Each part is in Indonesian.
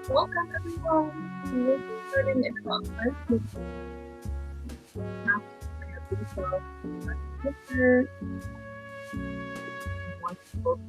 Welcome everyone. We're starting in about 5 minutes. Now we have beautiful picture. Wonderful.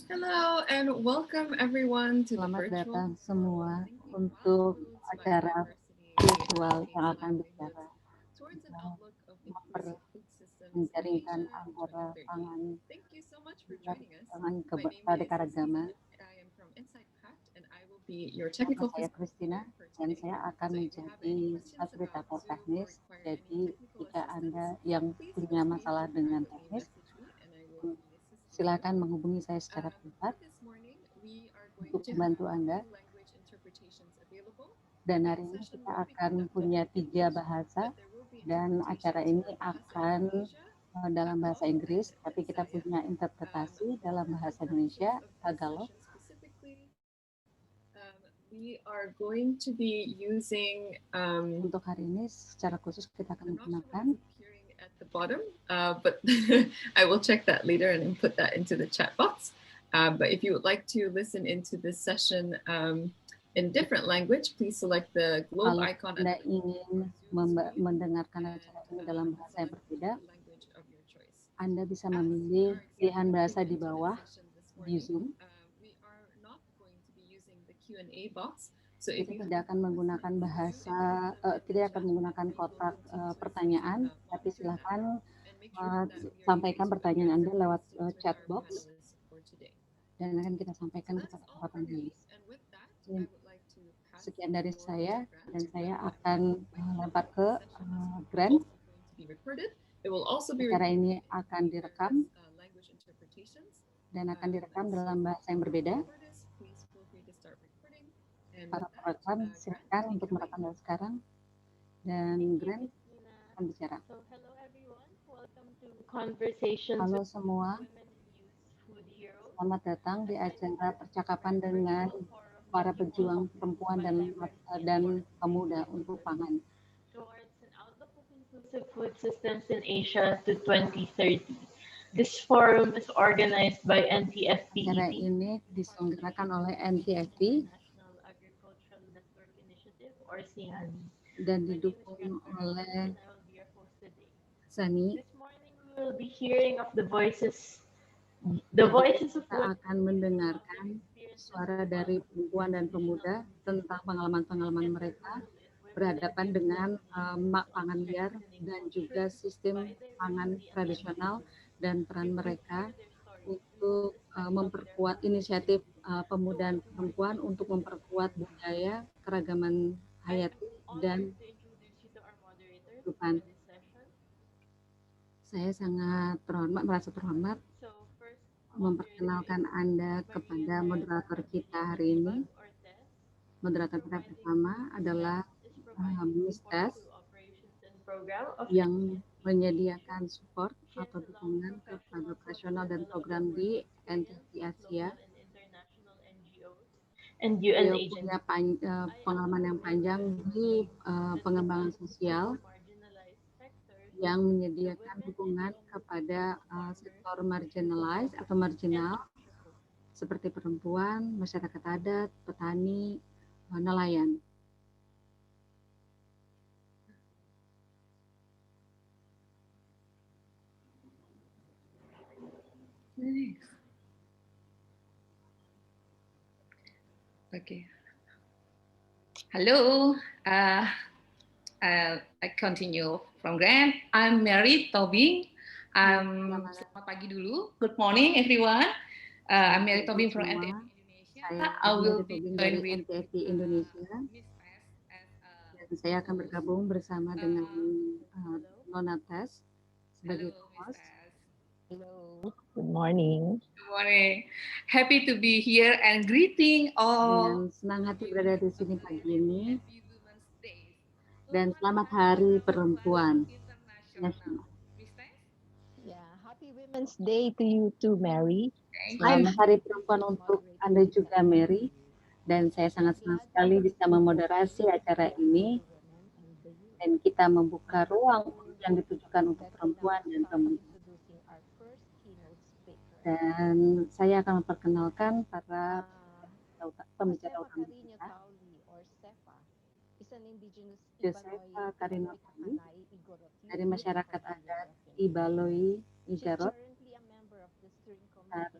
Hello and welcome everyone to the Selamat virtual datang semua untuk acara virtual yang akan bicara towards an outlook of inclusive food systems in menjaringkan Asia in antara 2030. pangan Thank you so much for dan joining us. pangan My name is keanekaragaman. Christina. I am from Insight Pact, and I will be your Nama technical saya Christina facilitator for dan today. saya akan So if you have any menjadi questions about fasilitator Zoom or teknis. require any Jadi technical jika Anda assistance, yang please punya feel free masalah to dengan privately teknis, message me, and I will be assisting you. silakan menghubungi saya secara privat For this morning, we are going untuk to membantu have Anda. 3 language interpretations available. Dan The hari ini session kita will be akan conducted punya in 3 English, bahasa but there will be dan acara interpretations ini for bahasa akan Indonesia, dalam bahasa Tagalog, Inggris, and tapi kita Bisaya. punya interpretasi dalam For bahasa the Indonesia, purposes of this Tagalog. session specifically, we are going to be using Untuk hari ini secara khusus kita akan I'm not sure menggunakan what is appearing at the bottom, but I will check that later and input that into the chat box. But if you would like to listen into this session in different language, please select the globe kalau icon Anda at the ingin mendengarkan acara ini dalam bahasa yang berbeda, the language of your choice. Anda bisa As we memilih are pilihan bahasa getting di into bawah the session this di morning, Zoom. We are not going to be using the Q&A box. So if Kita you tidak akan menggunakan bahasa, tidak akan menggunakan kotak pertanyaan, tapi silakan sampaikan pertanyaan Anda lewat chat box dan akan kita sampaikan kepada para panelis. Sekian dari saya dan saya akan lempar ke Grant. Acara ini akan direkam dan akan direkam dalam bahasa yang berbeda. Para perekam silakan untuk merekam dari sekarang dan Grant akan bicara. Halo semua, selamat datang di acara percakapan dengan para pejuang perempuan dan pemuda untuk pangan. Food systems in Asia to 2030. This forum is organized by NTFP. Acara ini diselenggarakan oleh NTFP dan didukung oleh SANI. This morning we will be hearing of the voices of Kita akan mendengarkan suara dari perempuan dan pemuda tentang pengalaman-pengalaman mereka berhadapan dengan pangan liar dan juga sistem pangan tradisional dan peran mereka untuk memperkuat inisiatif pemuda dan perempuan untuk memperkuat budaya, keragaman hayati dan kehidupan. Saya sangat merasa terhormat memperkenalkan Anda kepada moderator kita hari ini. Moderator kita pertama adalah Miss Tess yang menyediakan support atau dukungan kepada operasional dan program di NTFP Asia. Dia punya pengalaman yang panjang di pengembangan sosial yang menyediakan dukungan kepada sektor marginalized atau marginal seperti perempuan, masyarakat adat, petani, nelayan. Okay. Hello. I continue from Grant. I'm Mary Tobing. Selamat pagi dulu. Good morning, everyone. I'm Mary Tobing from NTFP Indonesia. I will be joined with NTFP Indonesia. Dan saya akan bergabung bersama dengan Nona Tess sebagai host. Hello, good morning. Good morning. Happy to be here and greeting all. Dengan senang hati berada di sini pagi ini. Dan selamat Hari Perempuan Nasional. Yeah, Happy Women's Day to you too, Mary. Selamat Hari Perempuan untuk Anda juga, Mary. Dan saya sangat senang sekali bisa memoderasi acara ini. Dan kita membuka ruang yang ditujukan untuk perempuan dan pemuda. Dan saya akan memperkenalkan para pembicara utama kita. Josefa Karinotani dari masyarakat adat Ibaloi Igarot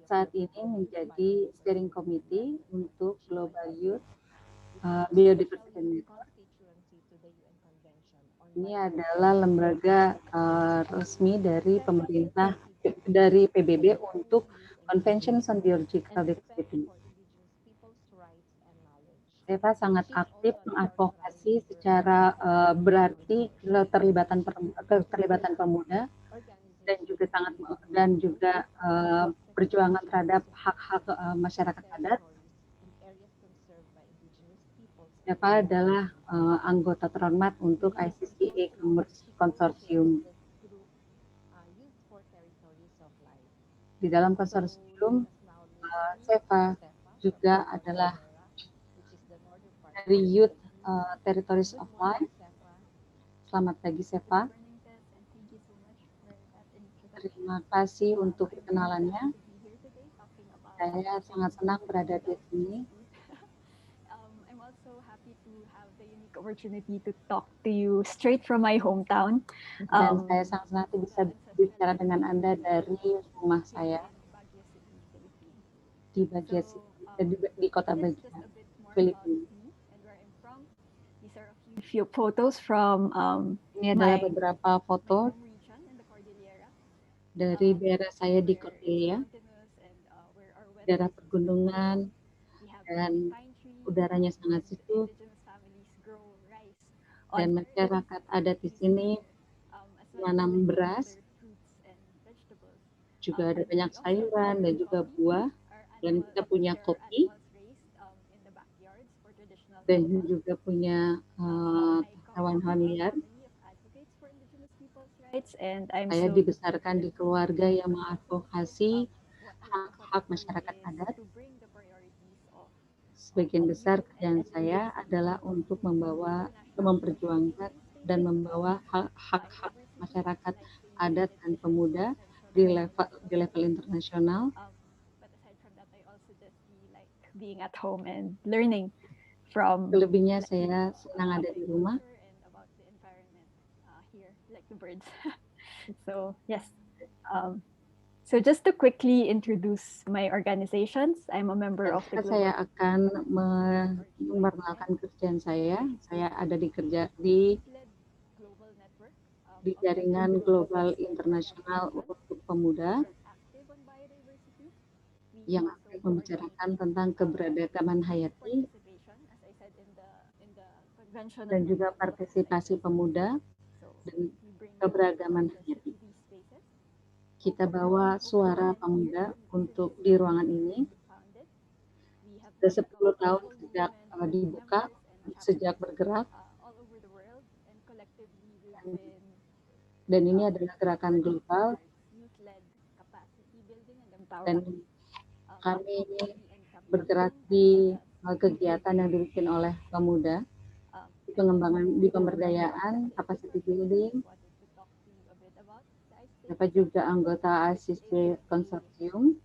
saat ini menjadi steering committee untuk Global Youth Biodiversity Network Ini adalah lembaga resmi dari pemerintah, dari PBB untuk Convention on Biological Diversity. SEFA sangat aktif mengadvokasi secara berarti keterlibatan pemuda dan juga perjuangan terhadap hak-hak masyarakat adat. SEFA adalah anggota terhormat untuk ICCA Consortium. Di dalam konsorsium, SEFA juga adalah dari Youth Territories of Life. Selamat pagi SEFA. Terima kasih untuk kenalannya. Saya sangat senang berada di sini. I'm also happy to have the unique opportunity to talk to you straight from my hometown. Dan saya sangat senang bisa bicara dengan Anda dari rumah saya di Baguio City, di kota Baguio, Filipina. Few photos from ini adalah beberapa foto dari daerah saya di Cordillera, daerah pegunungan, dan udaranya sangat sejuk, dan masyarakat adat di sini menanam beras, juga ada banyak sayuran dan juga buah, dan kita punya kopi, dan juga punya hewan-hewan liar. Saya dibesarkan di keluarga yang mengadvokasi hak-hak masyarakat adat. Sebagian besar kerjaan saya adalah untuk memperjuangkan dan membawa hak-hak masyarakat adat dan pemuda di level internasional. Being at home and learning from. Selebihnya saya senang ada di rumah. The birds. So yes. So just to quickly introduce my organizations, I'm a member of the. Saya akan memperkenalkan kerjaan saya. Saya ada di jaringan global internasional untuk pemuda yang aktif membicarakan tentang keberagaman hayati dan juga partisipasi pemuda dan keberagaman hayati. Kita bawa suara pemuda untuk di ruangan ini. Sudah 10 tahun sejak dibuka, sejak bergerak. Dan ini adalah gerakan global. Dan kami bergerak di kegiatan yang dibikin oleh pemuda. Pengembangan di pemberdayaan, capacity building, dapat juga anggota ICCA Consortium,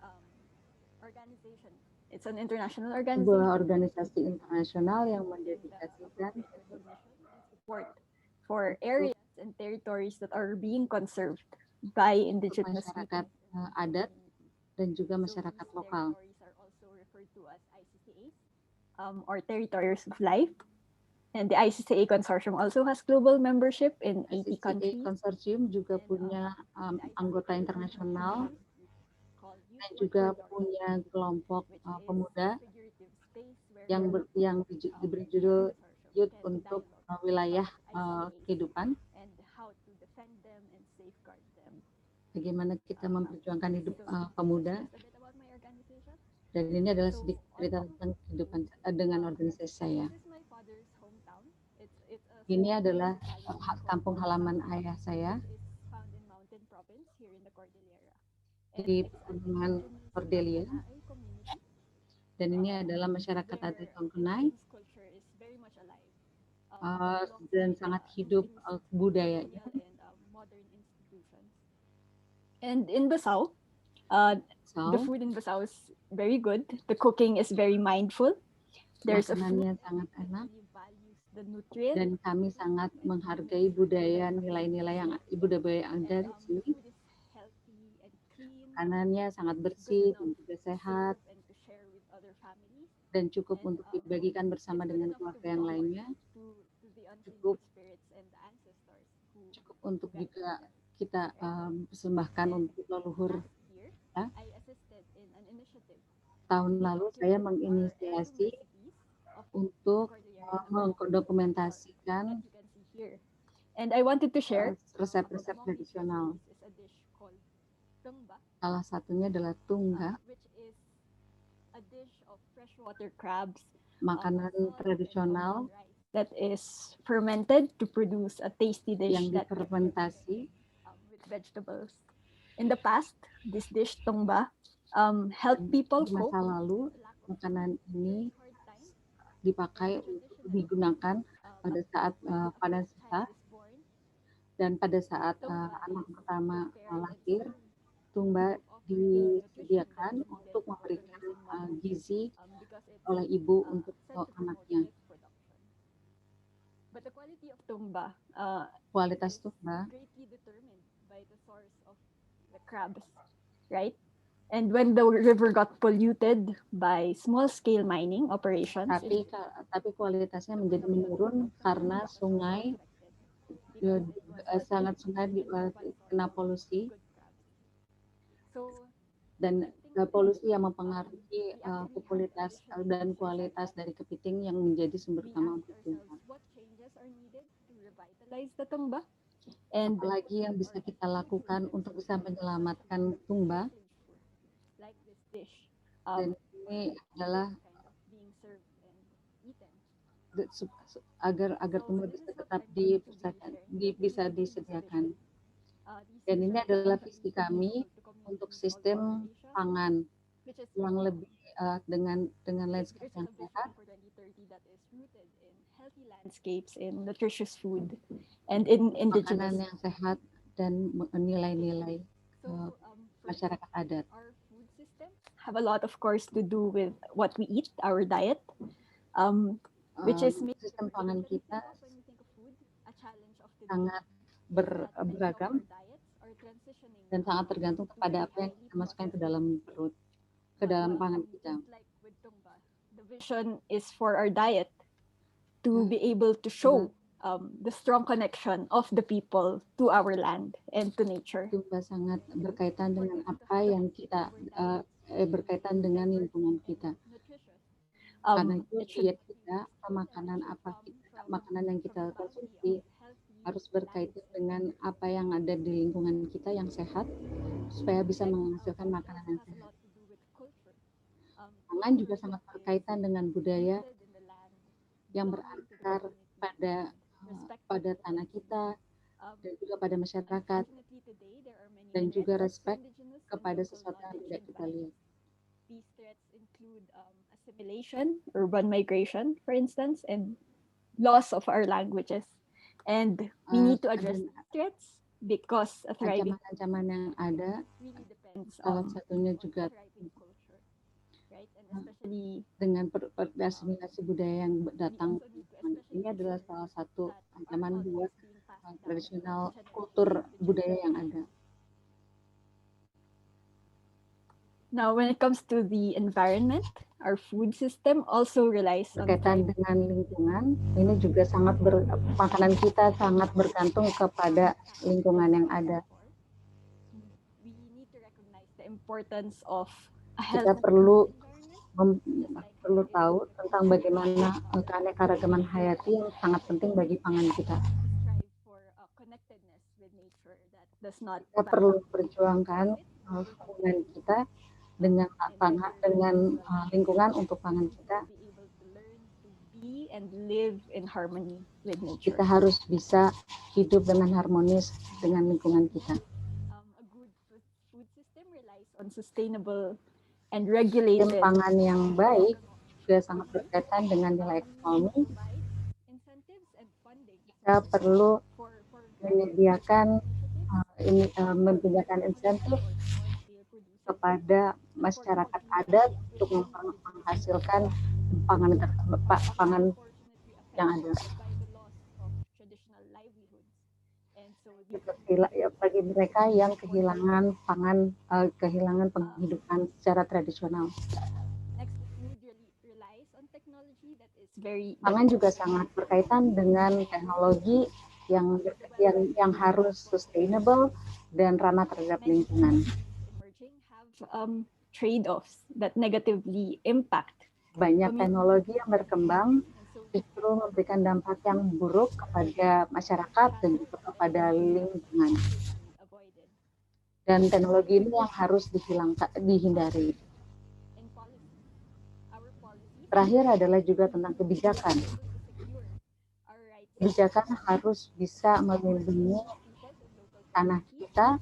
It's an international organization. Sebuah organisasi internasional yang mendedikasikan support for areas and territories that are being conserved by indigenous masyarakat adat dan juga masyarakat lokal. Are also referred to as ICCAs, or territories of life. And the ICCA Consortium also has global membership in 80 countries. ICCA Consortium juga punya anggota internasional dan juga punya kelompok pemuda yang diberi judul Youth untuk wilayah kehidupan. Bagaimana kita memperjuangkan hidup pemuda. Dan ini adalah sedikit cerita tentang kehidupan dengan organisasi saya. Ini adalah kampung halaman ayah saya di pegunungan Cordillera. Dan ini adalah masyarakat adat Tongkenai dan sangat hidup budayanya. And in Basau, the food in Basau is very good. The cooking is very mindful. There's makanannya sangat enak. The nutrient. Dan kami sangat menghargai budaya nilai-nilai yang ada di sini. Makanannya sangat bersih dan juga sehat dan cukup untuk dibagikan bersama dengan keluarga yang lainnya. Cukup cukup untuk juga kita persembahkan untuk leluhur kita. Tahun lalu saya menginisiasi untuk mendokumentasikan and I wanted to share resep-resep tradisional. Salah satunya adalah tungga, which is a dish of freshwater crabs makanan tradisional that is fermented to produce a tasty dish yang that difermentasi with vegetables. In the past, this dish tungba helped people di cope masa lalu. Makanan ini digunakan pada saat panen sisa, dan pada saat anak pertama lahir, tungba disediakan untuk memberikan gizi oleh ibu untuk anaknya. But the quality of tungba Kualitas tungba greatly determined by the source of the crabs, right? And when the river got polluted by small-scale mining operations, tapi kualitasnya menjadi menurun karena sungai kena polusi, dan polusi yang mempengaruhi kualitas dan kualitas dari kepiting yang menjadi sumber utama untuk tungba. And apalagi yang bisa kita lakukan untuk bisa menyelamatkan tungba, dan ini adalah agar tungba bisa tetap bisa disediakan. Dan ini adalah visi kami untuk sistem pangan yang lebih dengan landscape yang sehat, landscapes in nutritious food and in indigenous makanan yang sehat dan nilai-nilai masyarakat adat. Our food systems have a lot, of course, to do with what we eat, our diet, which is sistem pangan kita sangat beragam dan sangat tergantung kepada apa yang kita masukkan ke dalam perut, ke dalam pangan kita. The vision is for our diet to be able to show the strong connection of the people to our land and to nature. Tungba sangat berkaitan dengan apa yang kita berkaitan dengan lingkungan kita. Karena itu diet kita, makanan yang kita konsumsi harus berkaitan dengan apa yang ada di lingkungan kita yang sehat, supaya bisa menghasilkan makanan yang sehat. Pangan juga sangat berkaitan dengan budaya yang berakar pada tanah kita dan juga pada masyarakat, dan juga respect kepada sesuatu yang tidak kita lihat. These threats include assimilation, urban migration, for instance, and loss of our languages. And we need to address threats because a thriving ancaman yang ada really depends salah on satunya juga thriving culture, right? And especially dengan asimilasi budaya yang datang. Ini adalah salah satu ancaman buat tradisional kultur budaya yang ada. now, when it comes to the environment, our food system also relies on Berkaitan dengan lingkungan, ini juga makanan kita sangat bergantung kepada lingkungan yang ada. we need to recognize the importance of a Kita healthy perlu tahu tentang bagaimana keanekaragaman hayati yang sangat penting bagi pangan kita. strive for connectedness with nature that does not Kita perlu perjuangkan hubungan kita dengan lingkungan untuk pangan kita. be able to learn to be and live in harmony with nature. Kita harus bisa hidup dengan harmonis dengan lingkungan kita. A good food system relies on sustainable and Sistem regulated pangan yang baik juga sangat berkaitan dengan nilai ekonomi. incentives and funding Kita perlu for menyediakan insentif kepada masyarakat adat untuk menghasilkan pangan yang ada. Bagi mereka yang kehilangan penghidupan secara tradisional. Pangan juga sangat berkaitan dengan teknologi yang harus sustainable dan ramah terhadap lingkungan. Emerging have trade-offs that negatively impact. Banyak teknologi yang berkembang justru memberikan dampak yang buruk kepada masyarakat dan juga kepada lingkungan. Dan teknologi ini yang harus dihindari. Terakhir adalah juga tentang kebijakan. Kebijakan harus bisa melindungi tanah kita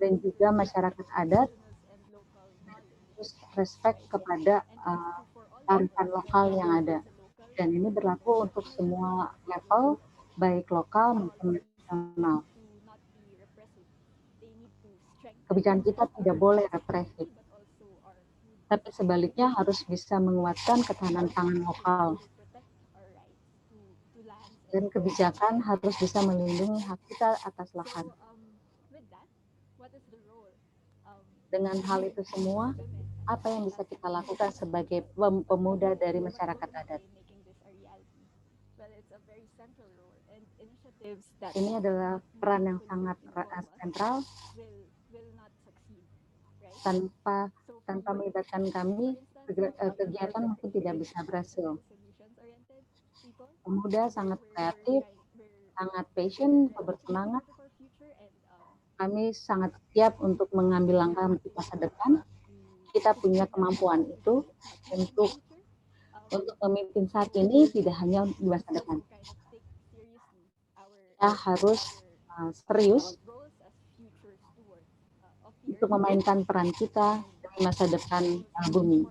dan juga masyarakat adat, terus respect kepada kearifan lokal yang ada. Dan ini berlaku untuk semua level, baik lokal maupun nasional. Kebijakan kita tidak boleh represif, tapi sebaliknya harus bisa menguatkan ketahanan pangan lokal. Dan kebijakan harus bisa melindungi hak kita atas lahan. Dengan hal itu semua, apa yang bisa kita lakukan sebagai pemuda dari masyarakat adat? Ini adalah peran yang sangat sentral. Tanpa melibatkan kami, kegiatan mungkin tidak bisa berhasil. Pemuda sangat kreatif, sangat passion, bersemangat. Kami sangat siap untuk mengambil langkah untuk masa depan. Kita punya kemampuan itu untuk memimpin saat ini, tidak hanya di masa depan. Kita harus serius untuk memainkan peran kita di masa depan bumi.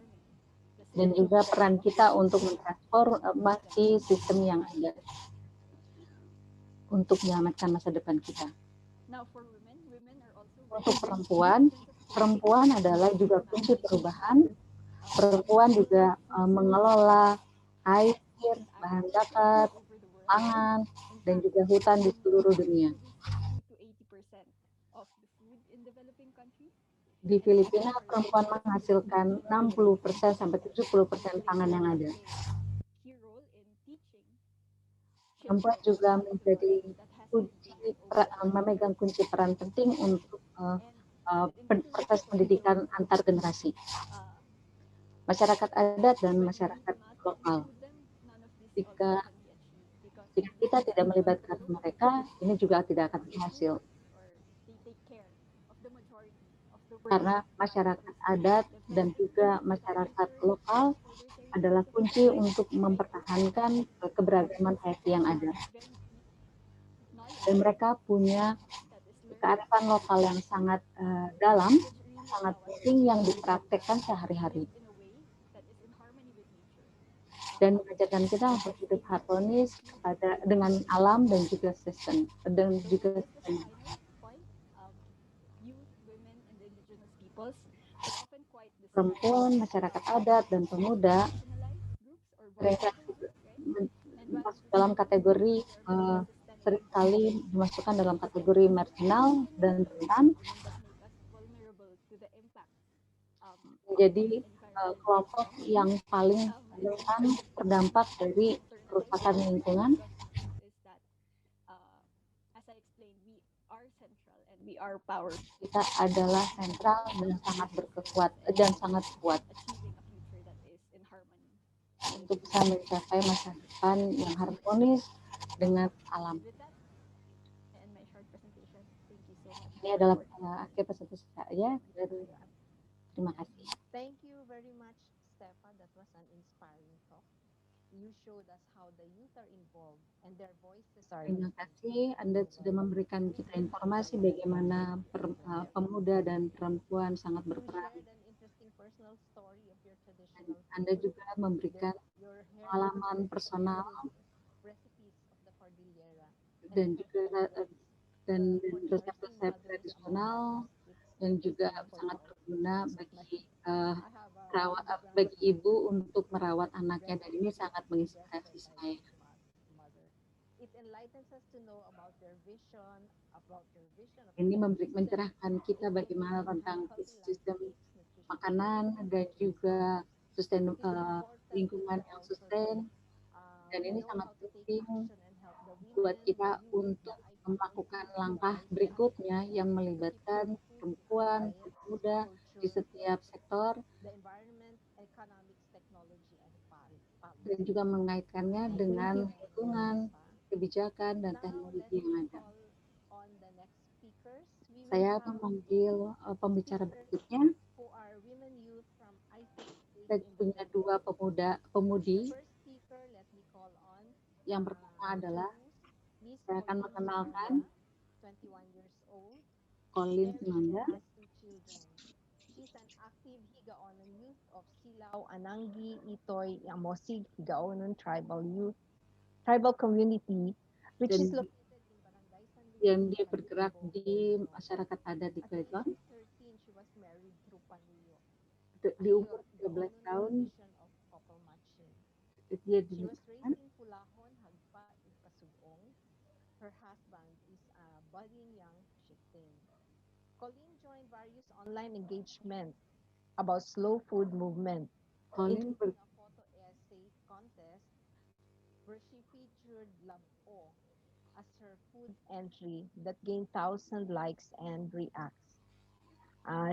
Dan juga peran kita untuk mentransformasi sistem yang ada untuk menyelamatkan masa depan kita. Untuk perempuan adalah juga kunci perubahan. Perempuan juga mengelola air, bahan bakar, pangan, dan juga hutan di seluruh dunia. Di Filipina, perempuan menghasilkan 60% sampai 70% pangan yang ada. Perempuan juga memegang kunci peran penting untuk proses pendidikan antar generasi. Masyarakat adat dan masyarakat lokal. Jika kita tidak melibatkan mereka, ini juga tidak akan berhasil. Karena masyarakat adat dan juga masyarakat lokal adalah kunci untuk mempertahankan keberagaman hayati yang ada. Dan mereka punya kearifan lokal yang sangat dalam, sangat penting yang dipraktekkan sehari-hari. Dan mengajarkan kita untuk hidup harmonis dengan alam dan juga sistem. Perempuan, masyarakat adat, dan pemuda mereka masuk dalam kategori seringkali dimasukkan dalam kategori marginal dan rentan, menjadi kelompok yang paling rentan terdampak dari kerusakan lingkungan. Kita adalah sentral dan sangat sangat kuat untuk bisa mencapai masa depan yang harmonis dengan alam. Ini adalah akhir presentasi saya. Terima kasih. Thank you very much, Stefan. That was an inspiring talk. You showed us how the youth are involved and their voices are. Terima kasih, Anda sudah memberikan kita informasi bagaimana pemuda dan perempuan sangat berperan. Anda juga memberikan pengalaman personal dan juga resep-resep tradisional yang juga sangat berguna bagi ibu untuk merawat anaknya, dan ini sangat menginspirasi saya. Ini mencerahkan kita bagaimana tentang sistem makanan dan juga lingkungan yang sustain, dan ini sangat penting membuat kita untuk melakukan langkah berikutnya yang melibatkan perempuan, pemuda di setiap sektor, dan juga mengaitkannya dengan lingkungan, kebijakan, dan teknologi yang ada. Saya memanggil pembicara berikutnya. Kita punya dua pemudi. Yang pertama adalah saya akan mengenalkan Colleen Fernanda. She's an active Higaonon youth of Silao, Anangi, Itoy, Yamosig, Higaonon tribal community, which is located in Barangay San Luis. Yang dia bergerak di masyarakat adat di Quezon. She was married through Panuyo. Di umur 13 tahun, dia She was raised dinikahkan. in Pulahon, Hagpa, Ikasugong. Her husband is a budding young chieftain. Colleen joined various online engagement about slow food movement, Colleen including a photo essay contest where she featured Labo as her food entry that gained 1,000 likes and reacts.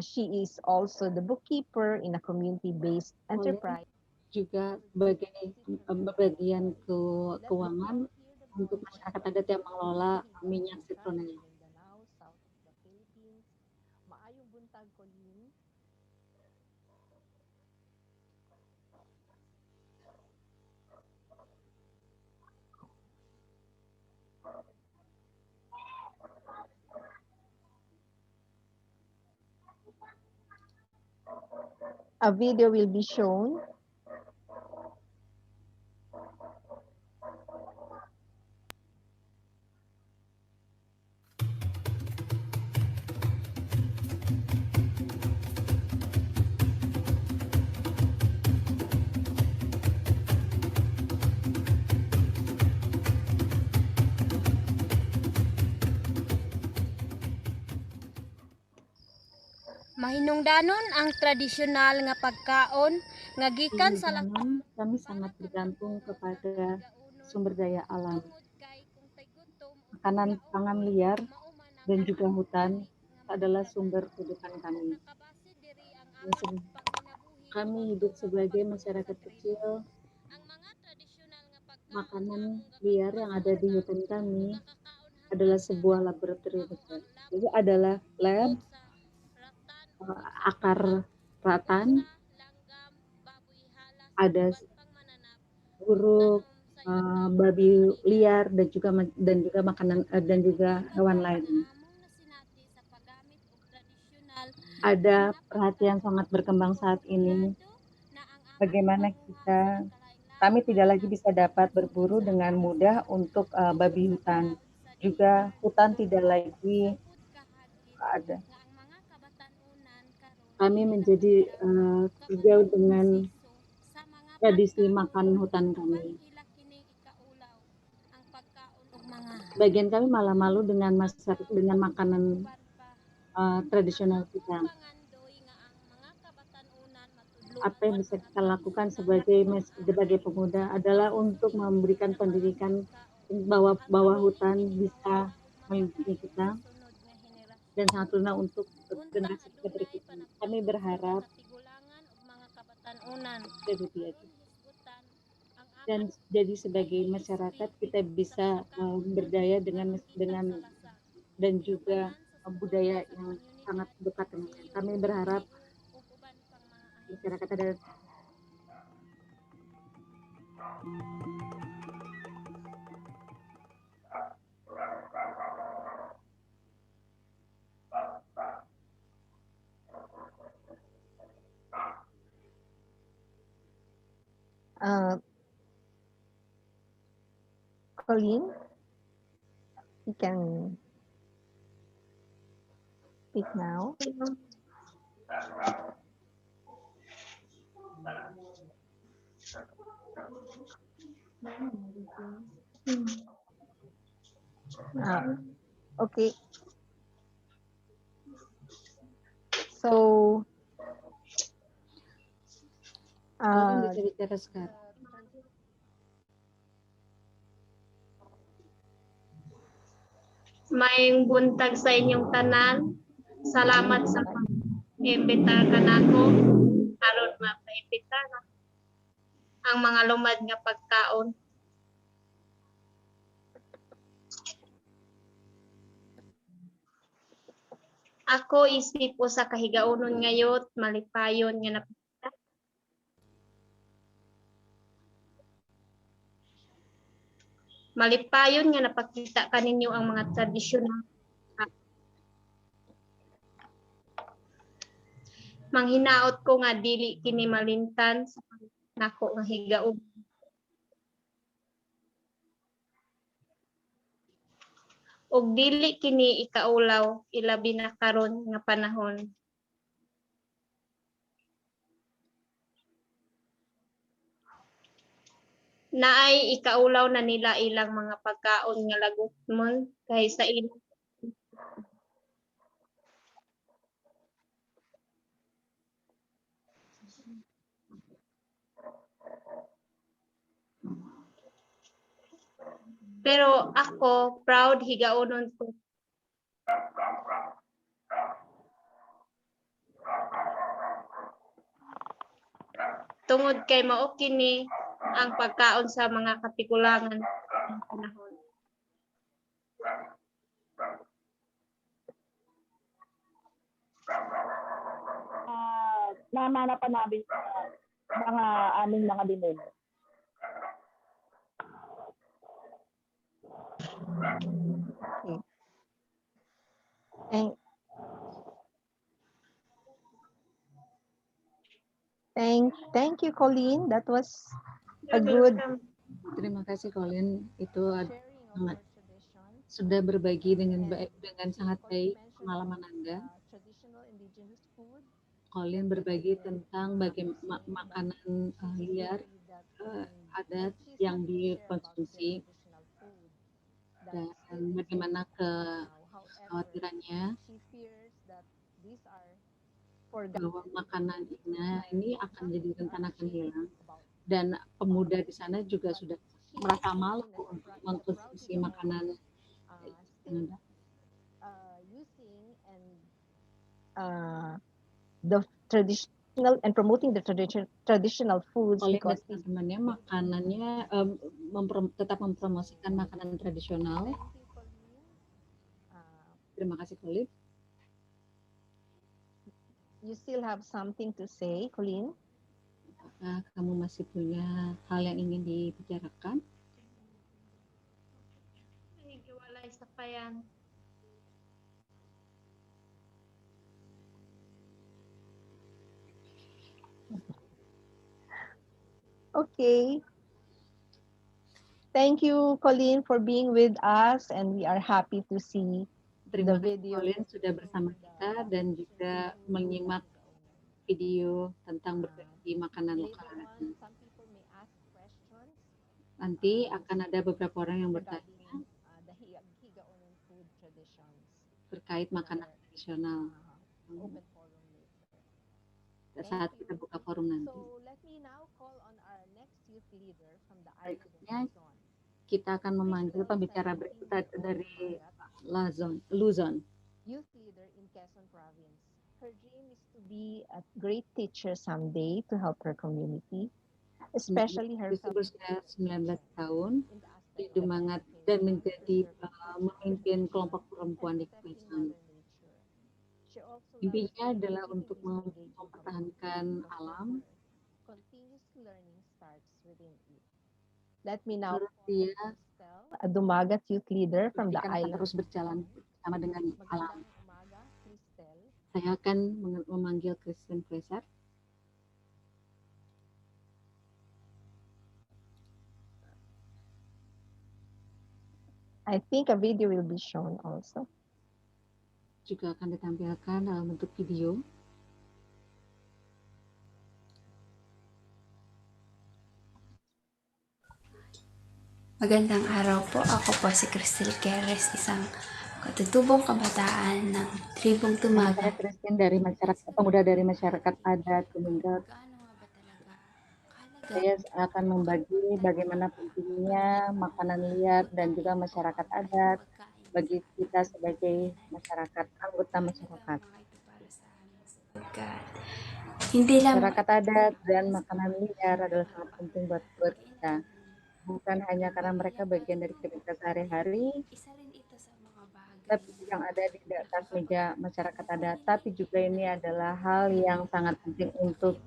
She is also the bookkeeper in a community-based enterprise. Juga sebagai bagian keuangan untuk masyarakat adat yang mengelola minyak citronella. South of the Philippines. Maayong buntag, Colleen. A video will be shown. Mahinungdanon ang tradisyonal nga pagkaon nga gikan sa kami sangat bergantung kepada sumber daya alam. Makanan pangan liar dan juga hutan adalah sumber kehidupan kami. Kami hidup sebagai masyarakat kecil. Makanan liar yang ada di hutan kami adalah sebuah laboratorium besar. Jadi adalah lab, akar ratan, ada buruk, babi liar dan juga makanan dan juga hewan lain. Ada perhatian sangat berkembang saat ini. Bagaimana kami tidak lagi bisa dapat berburu dengan mudah untuk babi hutan. Juga hutan tidak lagi ada. Kami menjadi terjauh dengan tradisi makan hutan kami. Bagian kami malah malu dengan makanan tradisional kita. Apa yang bisa kita lakukan sebagai pemuda adalah untuk memberikan pendidikan bahwa hutan bisa melindungi kita dan sangat berguna untuk generasi berikutnya. Kami berharap dan jadi sebagai masyarakat kita bisa berdaya dengan dan juga budaya yang sangat dekat dengan kami. Berharap masyarakat adat Colleen, you can speak now. Okay. So, bisa bicara sekarang. Maayong buntag sa inyong tanan. Salamat sa pag-imbita kanako aron mapaimbita ang mga lumad nga pagkaon. Ako isip po sa kahigaunon ngayot, malipayon nga napakita. Malipayon nga napakita kaninyo ang mga tradisyonal. Manghinaot ko nga dili kini malimtan sa nako nga higaon. Og dili kini ikaulaw ilabi na karon nga panahon. Naay ikaulaw na nila ilang mga pagkaon nga lagutmon kay sa ilang pero ako proud higaonon ko. Tungod kay mao kini ang pagkaon sa mga katigulangan ng panahon. Namana pa namin mga aming mga dinuno. Thank you, Colleen. That was a good. Terima kasih, Colleen. Itu sudah berbagi dengan sangat baik pengalaman Anda. Colleen berbagi tentang bagaimana makanan liar adat yang dikonsumsi dan bagaimana kekhawatirannya bahwa makanan ini akan jadi rentan akan hilang, dan pemuda di sana juga sudah merasa malu untuk mengkonsumsi makanan the traditional and promoting the traditional foods because teman-temannya makanannya tetap mempromosikan makanan tradisional. Terima kasih, Colleen. You still have something to say, Colleen? Apakah kamu masih punya hal yang ingin dibicarakan? Walay sa payan. Okay. Thank you, Colleen, for being with us, and we are happy to see Terima kasih, Colleen, sudah bersama kita dan juga menyimak video tentang berbagi makanan lokal. Nanti akan ada beberapa orang yang bertanya terkait makanan tradisional saat kita buka forum nanti. Berikutnya kita akan memanggil pembicara berikutnya dari Luzon. Youth leader in Quezon Province. Her dream is to be a great teacher someday to help her community, especially her berusia 19 tahun, semangat dan menjadi memimpin kelompok perempuan di Quezon. Mimpinya adalah untuk mempertahankan alam. Let me now dia Dumagat youth leader from the island. Terus berjalan bersama dengan alam. Saya akan memanggil Kristen Kweser. I think a video will be shown also. Juga akan ditampilkan dalam bentuk video. Magandang araw po. Ako po si Cristel Keres, isang katutubong kabataan ng Tribong Tumaga. Saya Kristen dari pemuda dari masyarakat adat Tumindak. Saya akan membagi bagaimana pentingnya makanan liar dan juga masyarakat adat. bagi kita sebagai masyarakat, anggota masyarakat. Hindi lang Masyarakat adat dan makanan liar adalah sangat penting buat kita. Bukan hanya karena mereka bagian dari kehidupan sehari-hari, tapi yang ada di atas meja masyarakat adat, tapi juga ini adalah hal yang sangat penting untuk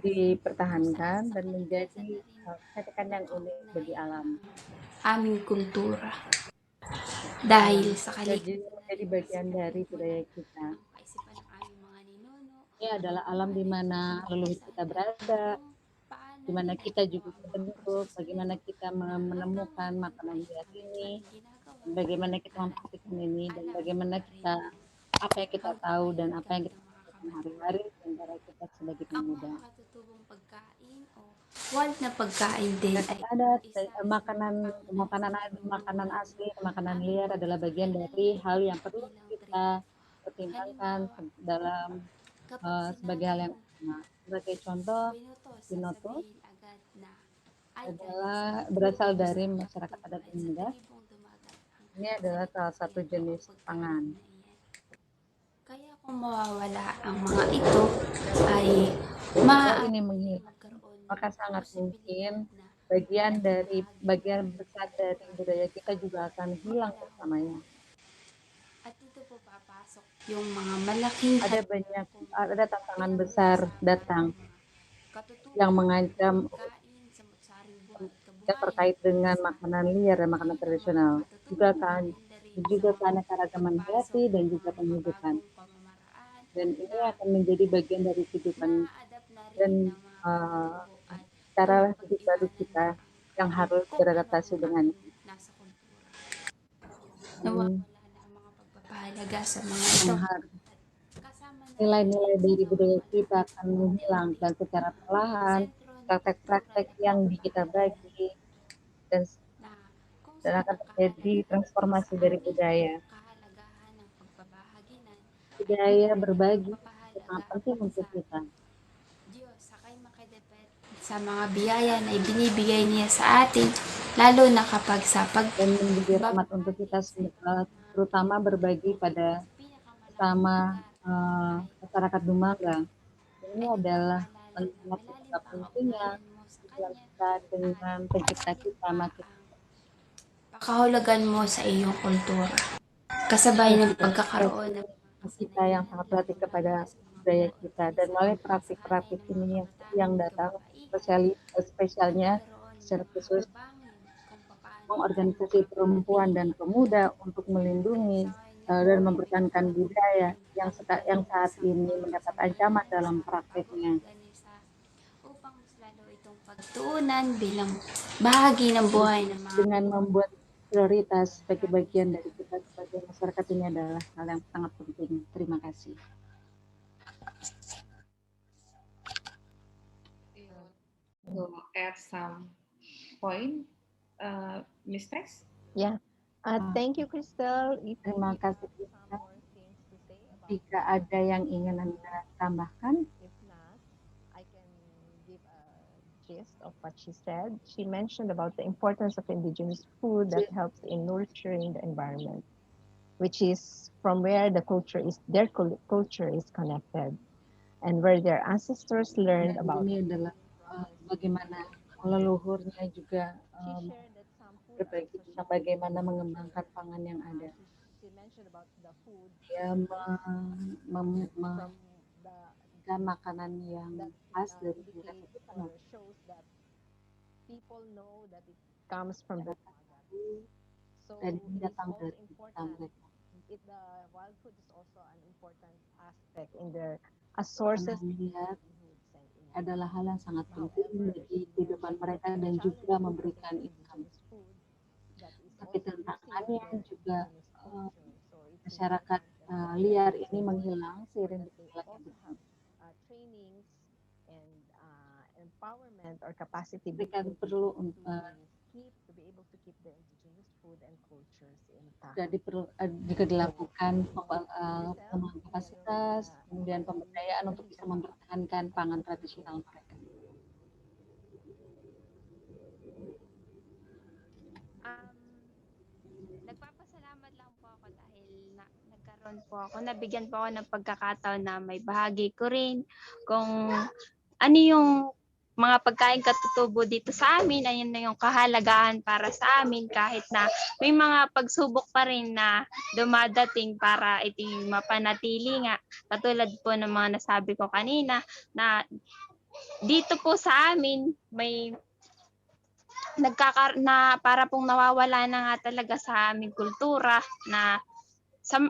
dipertahankan dan menjadi kecantikan yang unik bagi alam. aming kultura. Dahil sa Jadi menjadi bagian dari budaya kita. Ini adalah alam di mana leluhur kita berada, di mana kita juga terbentuk, bagaimana kita menemukan makanan liar ini, bagaimana kita mempraktikkan ini, dan bagaimana kita apa yang kita tahu dan apa yang kita lakukan hari-hari sementara kita sebagai pemuda. Wild na pagkain din ay Ada makanan asli, makanan liar adalah bagian dari hal yang perlu kita pertimbangkan dalam sebagai hal yang utama. Sebagai contoh, binoto adalah berasal dari masyarakat adat India. Ini adalah salah satu jenis pangan. kaya kung mawawala ang mga ito ay Kalau ini menghilang, maka sangat mungkin bagian besar dari budaya kita juga akan hilang bersamanya. at dito po papasok yung mga malaking Ada tantangan besar datang yang mengancam yang terkait dengan makanan liar dan makanan tradisional, juga karena keragaman hayati dan juga penghidupan. Dan ini akan menjadi bagian dari kehidupan dan cara hidup baru kita yang harus beradaptasi dengan pagpapahalaga sa mga ito. Nilai-nilai dari budaya kita akan menghilang dan secara perlahan praktek-praktek yang kita bagi dan akan terjadi transformasi dari budaya. Budaya berbagi sangat penting untuk kita. Sa mga biyaya na ibinibigay niya sa atin, lalo na kapag sa dan menjadi rahmat untuk kita terutama berbagi pada sama masyarakat Dumaga. Ini adalah melihat betapa pentingnya kita dengan pencipta kita pakahulugan mo sa iyong kultura. Kasabay ng pagkakaroon ng kita yang sangat berarti kepada budaya kita dan melalui praktik-praktik ini yang datang spesialnya secara khusus organisasi perempuan dan pemuda untuk melindungi dan mempertahankan budaya yang saat ini mendapat ancaman dalam praktiknya. Pagtuunan bilang bahagi ng buhay ng mga dengan membuat prioritas sebagai bagian dari kita sebagai masyarakat ini adalah hal yang sangat penting. Terima kasih. To add some point, Mistress? Yeah. Thank you, Crystal. Terima kasih. Jika ada yang ingin Anda tambahkan, gist of what she said. She mentioned about the importance of indigenous food that helps in nurturing the environment, which is from where their culture is connected, and where their ancestors learned about. Ini adalah bagaimana leluhurnya juga berbagi tentang bagaimana mengembangkan pangan yang ada. Dia makanan yang khas dari negara kita. People know that it comes from the dan datang dari mereka. The wild food is also an important aspect in their sources. Adalah hal yang sangat penting bagi kehidupan mereka dan juga memberikan income. Tapi tantangannya juga masyarakat liar ini menghilang seiring berjalannya waktu. Trainings and empowerment or capacity mereka perlu to be able to keep the indigenous food and cultures intact. Jadi perlu juga dilakukan pengembangan kapasitas, kemudian pemberdayaan untuk bisa mempertahankan pangan tradisional mereka. nagkaroon po ako, nabigyan po ako ng pagkakataon na may bahagi ko rin kung ano yung mga pagkain katutubo dito sa amin, ayun na yung kahalagahan para sa amin kahit na may mga pagsubok pa rin na dumadating para ito mapanatili nga. Katulad po ng mga nasabi ko kanina na dito po sa amin may na para pong nawawala na nga talaga sa aming kultura na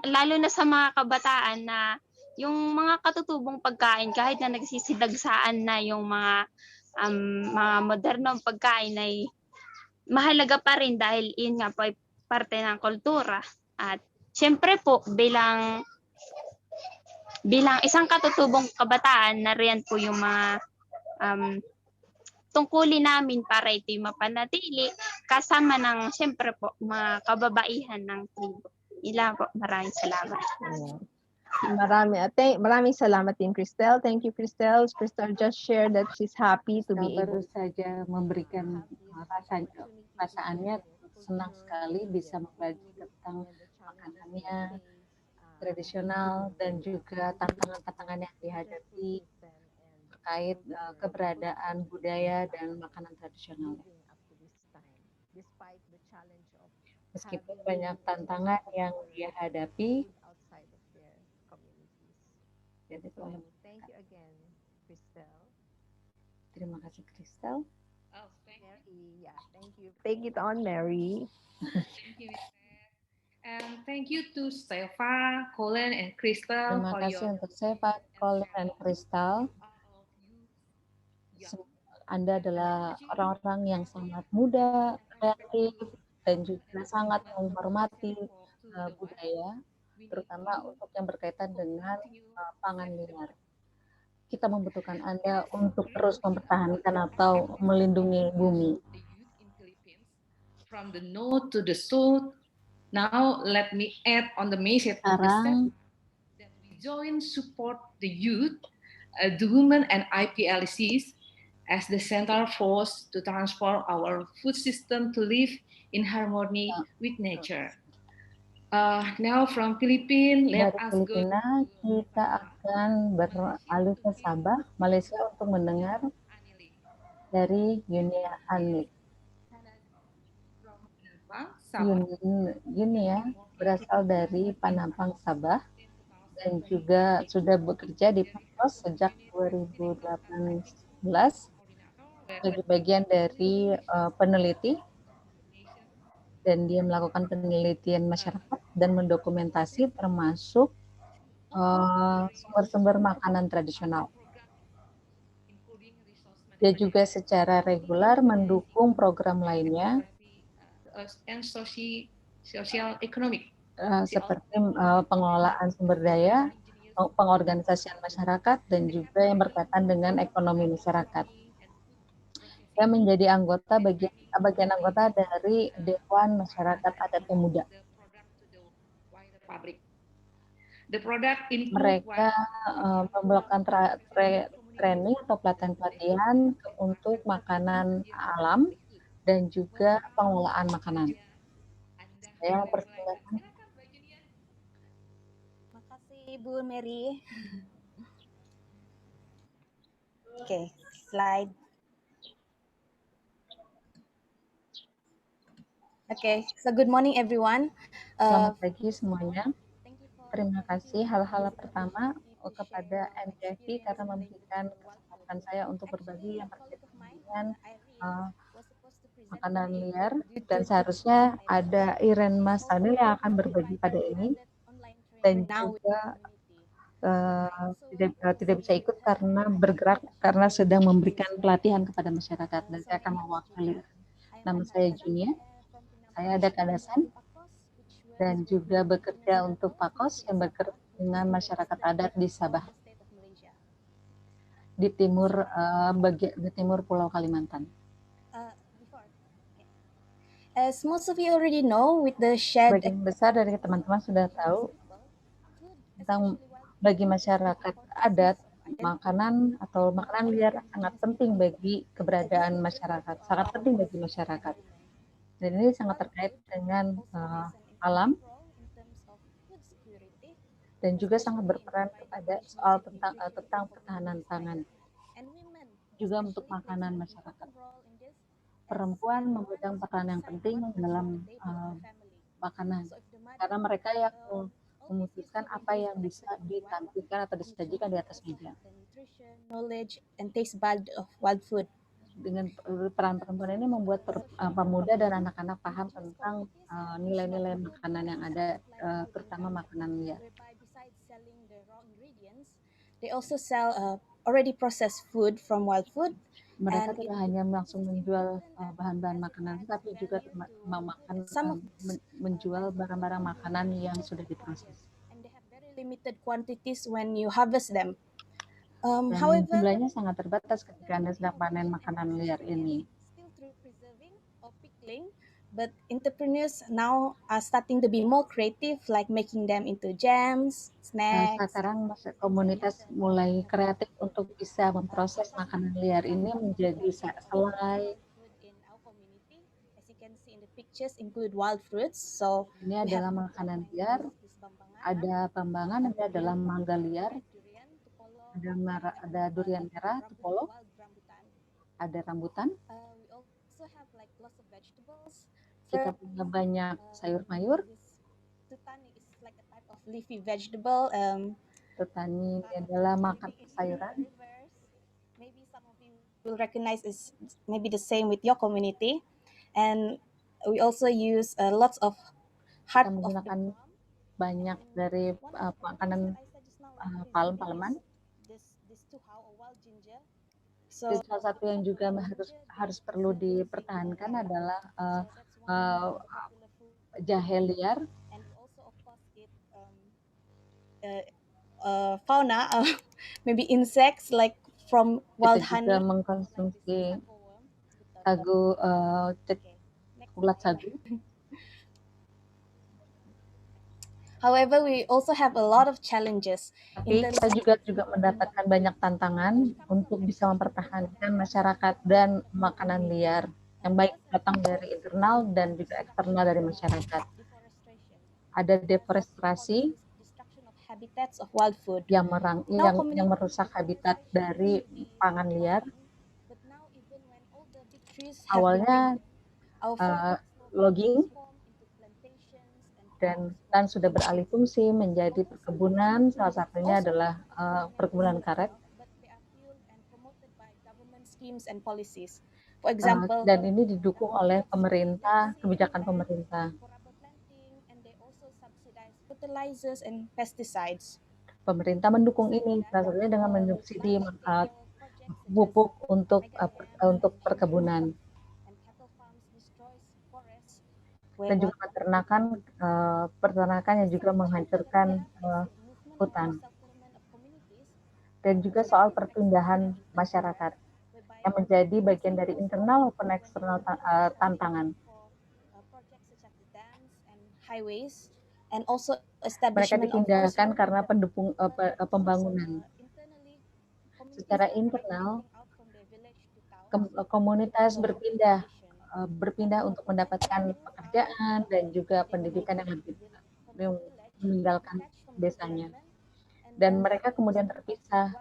lalo na sa mga kabataan na yung mga katutubong pagkain kahit na nagsisidagsaan na yung mga modernong pagkain ay mahalaga pa rin dahil yun nga po ay parte ng kultura. At syempre po bilang isang katutubong kabataan na riyan po yung mga tungkulin namin para ito'y mapanatili kasama ng syempre po mga kababaihan ng tribo. Ila po, maraming salamat. Maraming salamat din, Cristel. Thank you, Cristel. Cristel just shared that she's happy to be able. Baru saja memberikan perasaannya senang sekali bisa mempelajari tentang makanannya tradisional dan juga tantangan-tantangan yang dihadapi terkait keberadaan budaya dan makanan tradisional. Meskipun banyak tantangan yang dia hadapi, Thank you again, Cristel. Terima kasih, Cristel. Mary, thank you. Take it on, Mary. Thank you, and thank you to Stefa, Colin, and Cristel. Terima kasih untuk Stefa, Colin, dan Cristel. Anda adalah orang-orang yang sangat muda, kreatif, dan juga sangat menghormati budaya, terutama untuk yang berkaitan dengan pangan liar. Kita membutuhkan Anda untuk terus mempertahankan atau melindungi bumi. From the north to the south, now let me add on the message of the Sekarang that we join support the youth, the women, and IPLCs as the central force to transform our food system to live in harmony with nature. Now from Philippines, let dari us Filipina kita akan beralih ke Sabah, Malaysia untuk mendengar dari Yunia Anik. Yunia berasal dari Panampang, Sabah, dan juga sudah bekerja di PAKOS sejak 2018 sebagai bagian dari peneliti, dan dia melakukan penelitian masyarakat dan mendokumentasi termasuk sumber-sumber makanan tradisional. Dia juga secara regular mendukung program lainnya social economic seperti pengelolaan sumber daya, pengorganisasian masyarakat, dan juga yang berkaitan dengan ekonomi masyarakat. Dia menjadi bagian anggota dari Dewan Masyarakat Adat Pemuda. Mereka memberikan training atau pelatihan untuk makanan alam dan juga pengelolaan makanan. Saya mempersilakan. Makasih Bu Mary. Oke, slide. Okay, so good morning everyone. Selamat pagi semuanya. Terima kasih hal-hal pertama kepada NTFI karena memberikan kesempatan saya untuk berbagi yang berkaitan dengan makanan liar, dan seharusnya ada Iren Mas Tanil yang akan berbagi pada ini, dan juga tidak bisa ikut karena bergerak karena sedang memberikan pelatihan kepada masyarakat, dan saya akan mewakili. Nama saya Junia. Saya ada kadasan dan juga bekerja untuk PAKOS yang bekerja dengan masyarakat adat di Sabah, di timur Pulau Kalimantan. As most of you already know, with the shared Bagian besar dari teman-teman sudah tahu tentang bagi masyarakat adat, makanan liar sangat penting bagi keberadaan masyarakat, sangat penting bagi masyarakat. Dan ini sangat terkait dengan alam dan juga sangat berperan kepada soal tentang pertahanan pangan. Juga untuk makanan masyarakat. Perempuan memegang peran yang penting dalam makanan, karena mereka yang memutuskan apa yang bisa ditampilkan atau disajikan di atas meja. Knowledge and taste bud of wild food. Dengan peran perempuan ini membuat pemuda dan anak-anak paham tentang nilai-nilai makanan yang ada, terutama makanan liar. They also sell already processed food from wild food. Mereka tidak hanya langsung menjual bahan-bahan makanan, tapi juga menjual barang-barang makanan yang sudah diproses. And they have very limited quantities when you harvest them. Dan jumlahnya sangat terbatas ketika Anda sedang panen makanan liar ini. Still through preserving or pickling, but entrepreneurs now are starting to be more creative, like making them into jams, snacks. Sekarang komunitas mulai kreatif untuk bisa memproses makanan liar ini menjadi selai. As you can see in the pictures, include wild fruits. So ini adalah makanan liar. Ada pambangan, ini adalah mangga liar. Ada durian merah, tupolo. Ada rambutan. We also have like lots of vegetables. Kita punya banyak sayur mayur. Tutani is like a type of leafy vegetable. Tutani adalah makan sayuran. Maybe some of you will recognize is maybe the same with your community. And we also use lots of heart of menggunakan banyak dari makanan palem-paleman. So, salah satu yang juga harus perlu dipertahankan adalah jahe liar. Fauna, maybe insects like from wild honey. Kita juga mengkonsumsi sagu, ulat sagu. However, we also have a lot of challenges. Tapi kita juga mendapatkan banyak tantangan untuk bisa mempertahankan masyarakat dan makanan liar yang baik datang dari internal dan juga eksternal dari masyarakat. Ada deforestasi habitats of wild food yang merusak habitat dari pangan liar. Awalnya logging dan sudah beralih fungsi menjadi perkebunan, salah satunya adalah perkebunan karet. Dan ini didukung oleh pemerintah, kebijakan pemerintah. Fertilizers and pesticides. Pemerintah mendukung ini, salah satunya dengan mensubsidi pupuk untuk perkebunan. Dan juga peternakan yang juga menghancurkan hutan. Dan juga soal perpindahan masyarakat yang menjadi bagian dari internal maupun eksternal tantangan. Highways and also mereka dipindahkan karena pembangunan. Secara internal, komunitas berpindah untuk mendapatkan pekerjaan dan juga pendidikan yang lebih meninggalkan desanya. Dan mereka kemudian terpisah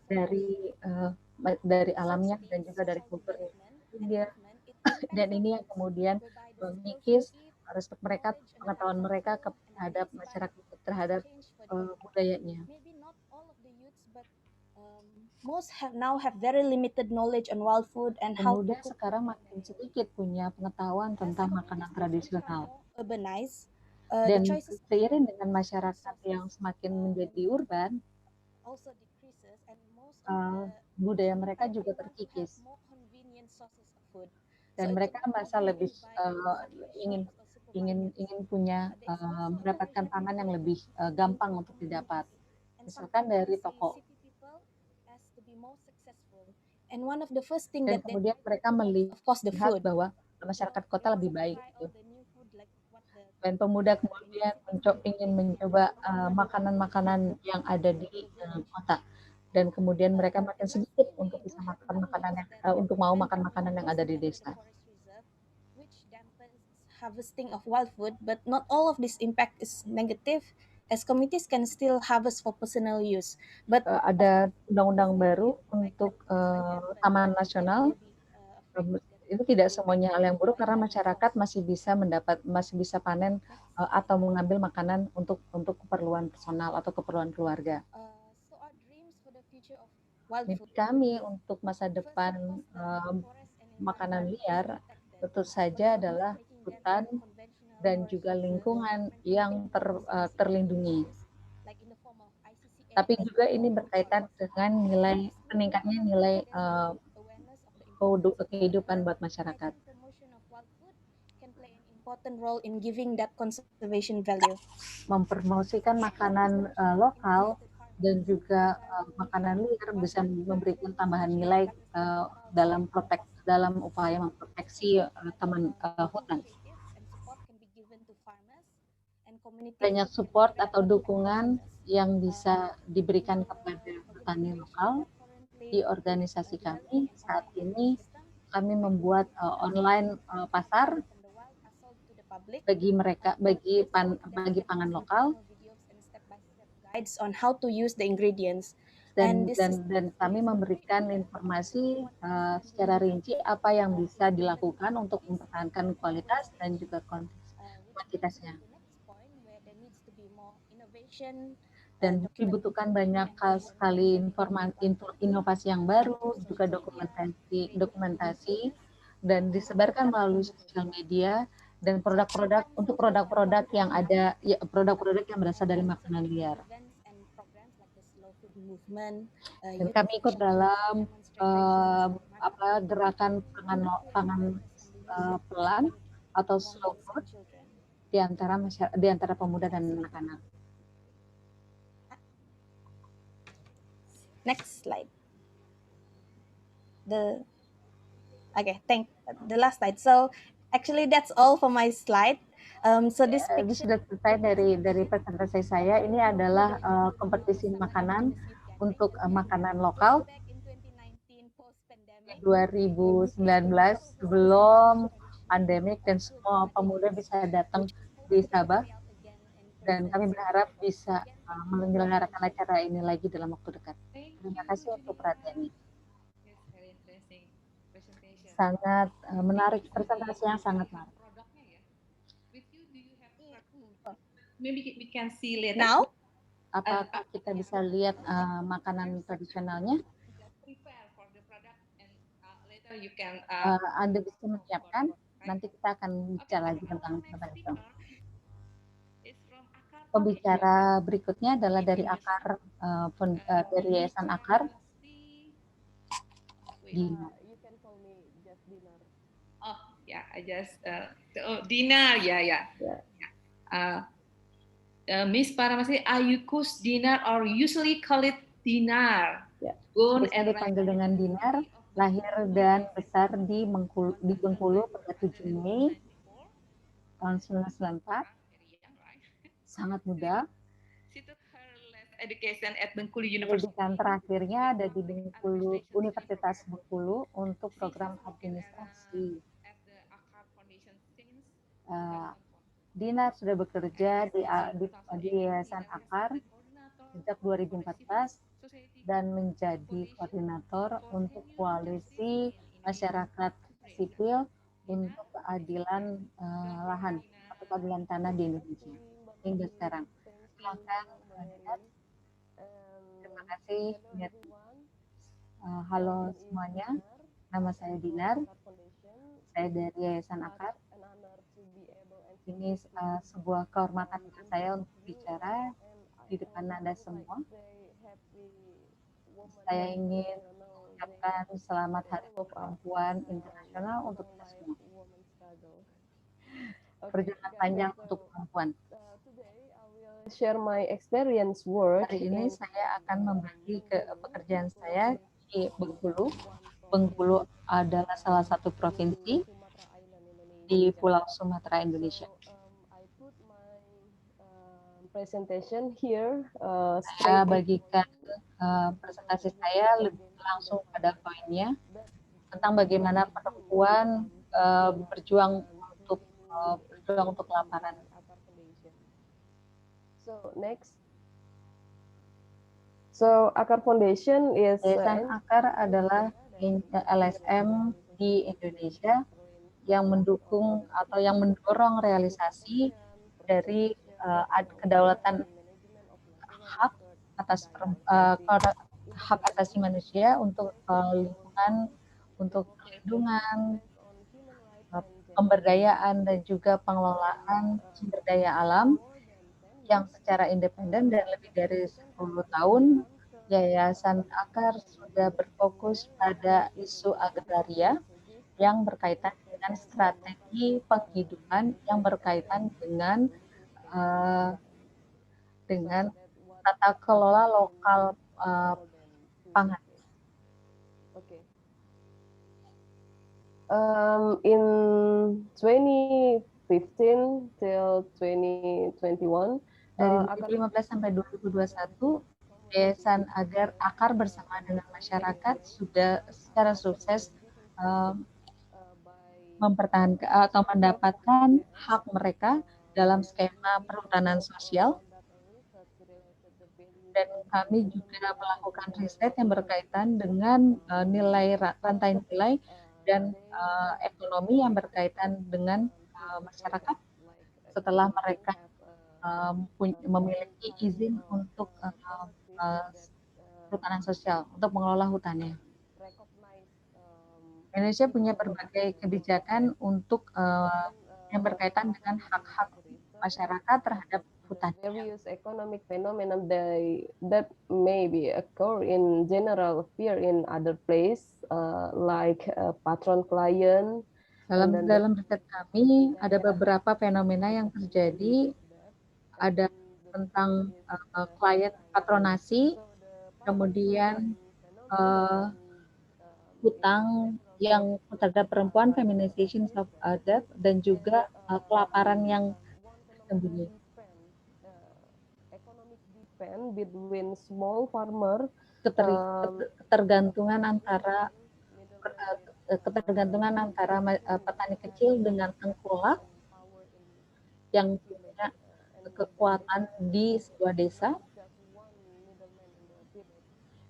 dari alamnya dan juga dari kulturnya. Dan ini yang kemudian mengikis respect mereka, pengetahuan mereka terhadap masyarakat, terhadap budayanya. Most now have very limited knowledge on wild food and how Kemudian sekarang makin sedikit punya pengetahuan tentang makanan tradisional. Urbanize. Dan seiring dengan masyarakat yang semakin menjadi urban, budaya mereka juga terkikis. Dan mereka merasa lebih ingin punya mendapatkan pangan yang lebih gampang untuk didapat. Misalkan dari toko. And one of the first thing dan that kemudian mereka melihat bahwa masyarakat kota lebih baik. Dan pemuda kemudian ingin mencoba makanan-makanan yang ada di kota. Dan kemudian mereka makin sedikit untuk bisa makan makanan untuk mau makan makanan yang ada di desa. Harvesting of wild food, but not all of this impact is negative. as communities can still harvest for personal use. But ada undang-undang baru untuk taman nasional. Itu tidak semuanya hal yang buruk karena masyarakat masih bisa panen atau mengambil makanan untuk keperluan personal atau keperluan keluarga. Mimpi kami untuk masa depan makanan liar tentu saja adalah hutan dan juga lingkungan yang terlindungi. Tapi juga ini berkaitan dengan meningkatnya nilai kehidupan buat masyarakat. Important role in giving that conservation value. Mempromosikan makanan lokal dan juga makanan liar bisa memberikan tambahan nilai dalam upaya memproteksi taman hutan. Banyak support atau dukungan yang bisa diberikan kepada petani lokal. Di organisasi kami saat ini kami membuat online pasar bagi pangan lokal guides on how to use the ingredients dan kami memberikan informasi secara rinci apa yang bisa dilakukan untuk mempertahankan kualitas dan juga kuantitasnya. Dan dibutuhkan banyak sekali inovasi yang baru, juga dokumentasi dan disebarkan melalui sosial media dan produk-produk yang ada, produk-produk yang berasal dari makanan liar. Dan kami ikut dalam gerakan pangan pelan atau slow food di antara pemuda dan anak-anak. Next slide. The last slide. So actually that's all for my slide. So this sudah selesai dari presentasi saya. Ini adalah kompetisi makanan untuk makanan lokal 2019 sebelum pandemik dan semua pemuda bisa datang di Sabah. Dan kami berharap bisa menyelenggarakan acara ini lagi dalam waktu dekat. Terima kasih untuk perhatiannya. Sangat menarik, presentasi yang sangat menarik. Maybe we can see later. Now, apakah kita bisa lihat makanan tradisionalnya? Anda bisa menyiapkan, nanti kita akan bicara lagi tentang itu. Pembicara berikutnya adalah dari dari Yayasan Akar. Dinar. Oh, yeah, I just Dinar, Miss Paramesri, Ayukus Dinar or usually call it Dinar. Biasa dipanggil dengan Dinar, lahir dan besar di Bengkulu pada 7 Mei tahun 1994. Sangat muda. Education at Bengkulu University. Pendidikan terakhirnya ada di Bengkulu, Universitas Bengkulu untuk program administrasi. Dinar sudah bekerja di Yayasan Akar sejak 2014 dan menjadi koordinator untuk koalisi masyarakat sipil untuk keadilan lahan atau keadilan tanah di Indonesia hingga sekarang. Silakan. Terima kasih. Halo semuanya, nama saya Dinar. Saya dari Yayasan Akar. Ini sebuah kehormatan untuk saya untuk bicara di depan Anda semua. Saya ingin mengucapkan selamat Hari Perempuan Internasional untuk kita semua. Perjuangan panjang untuk perempuan. Share my experience work. Hari ini saya akan membagi pekerjaan saya di Bengkulu. Bengkulu adalah salah satu provinsi di Pulau Sumatera, Indonesia. Presentation here. Saya bagikan presentasi saya lebih langsung pada poinnya tentang bagaimana perempuan berjuang untuk kelaparan. So next. So Akar Foundation is Yayasan Akar adalah LSM di Indonesia yang mendukung atau yang mendorong realisasi dari kedaulatan hak atas hak asasi manusia untuk lingkungan, untuk perlindungan, pemberdayaan dan juga pengelolaan sumber daya alam yang secara independen. Dan lebih dari 10 tahun Yayasan Akar sudah berfokus pada isu agraria yang berkaitan dengan strategi penghidupan yang berkaitan dengan tata kelola lokal pangan. Okay. In 2015 till 2021, dari 2015 sampai 2021, Yayasan Akar bersama dengan masyarakat sudah secara sukses mempertahankan atau mendapatkan hak mereka dalam skema perhutanan sosial. Dan kami juga melakukan riset yang berkaitan dengan rantai nilai dan ekonomi yang berkaitan dengan masyarakat setelah mereka memiliki izin untuk perhutanan sosial, untuk mengelola hutannya. Indonesia punya berbagai kebijakan untuk yang berkaitan dengan hak-hak masyarakat terhadap hutan. Various economic phenomena that maybe occur in general appear in other place, like patron-client. Dalam riset kami ada beberapa fenomena yang terjadi. Ada tentang klien patronasi, kemudian hutang yang terhadap perempuan, feminization of death, dan juga kelaparan yang tersembunyi. Economic depend between small farmer, ketergantungan antara petani kecil dengan tengkulak yang punya kekuatan di sebuah desa.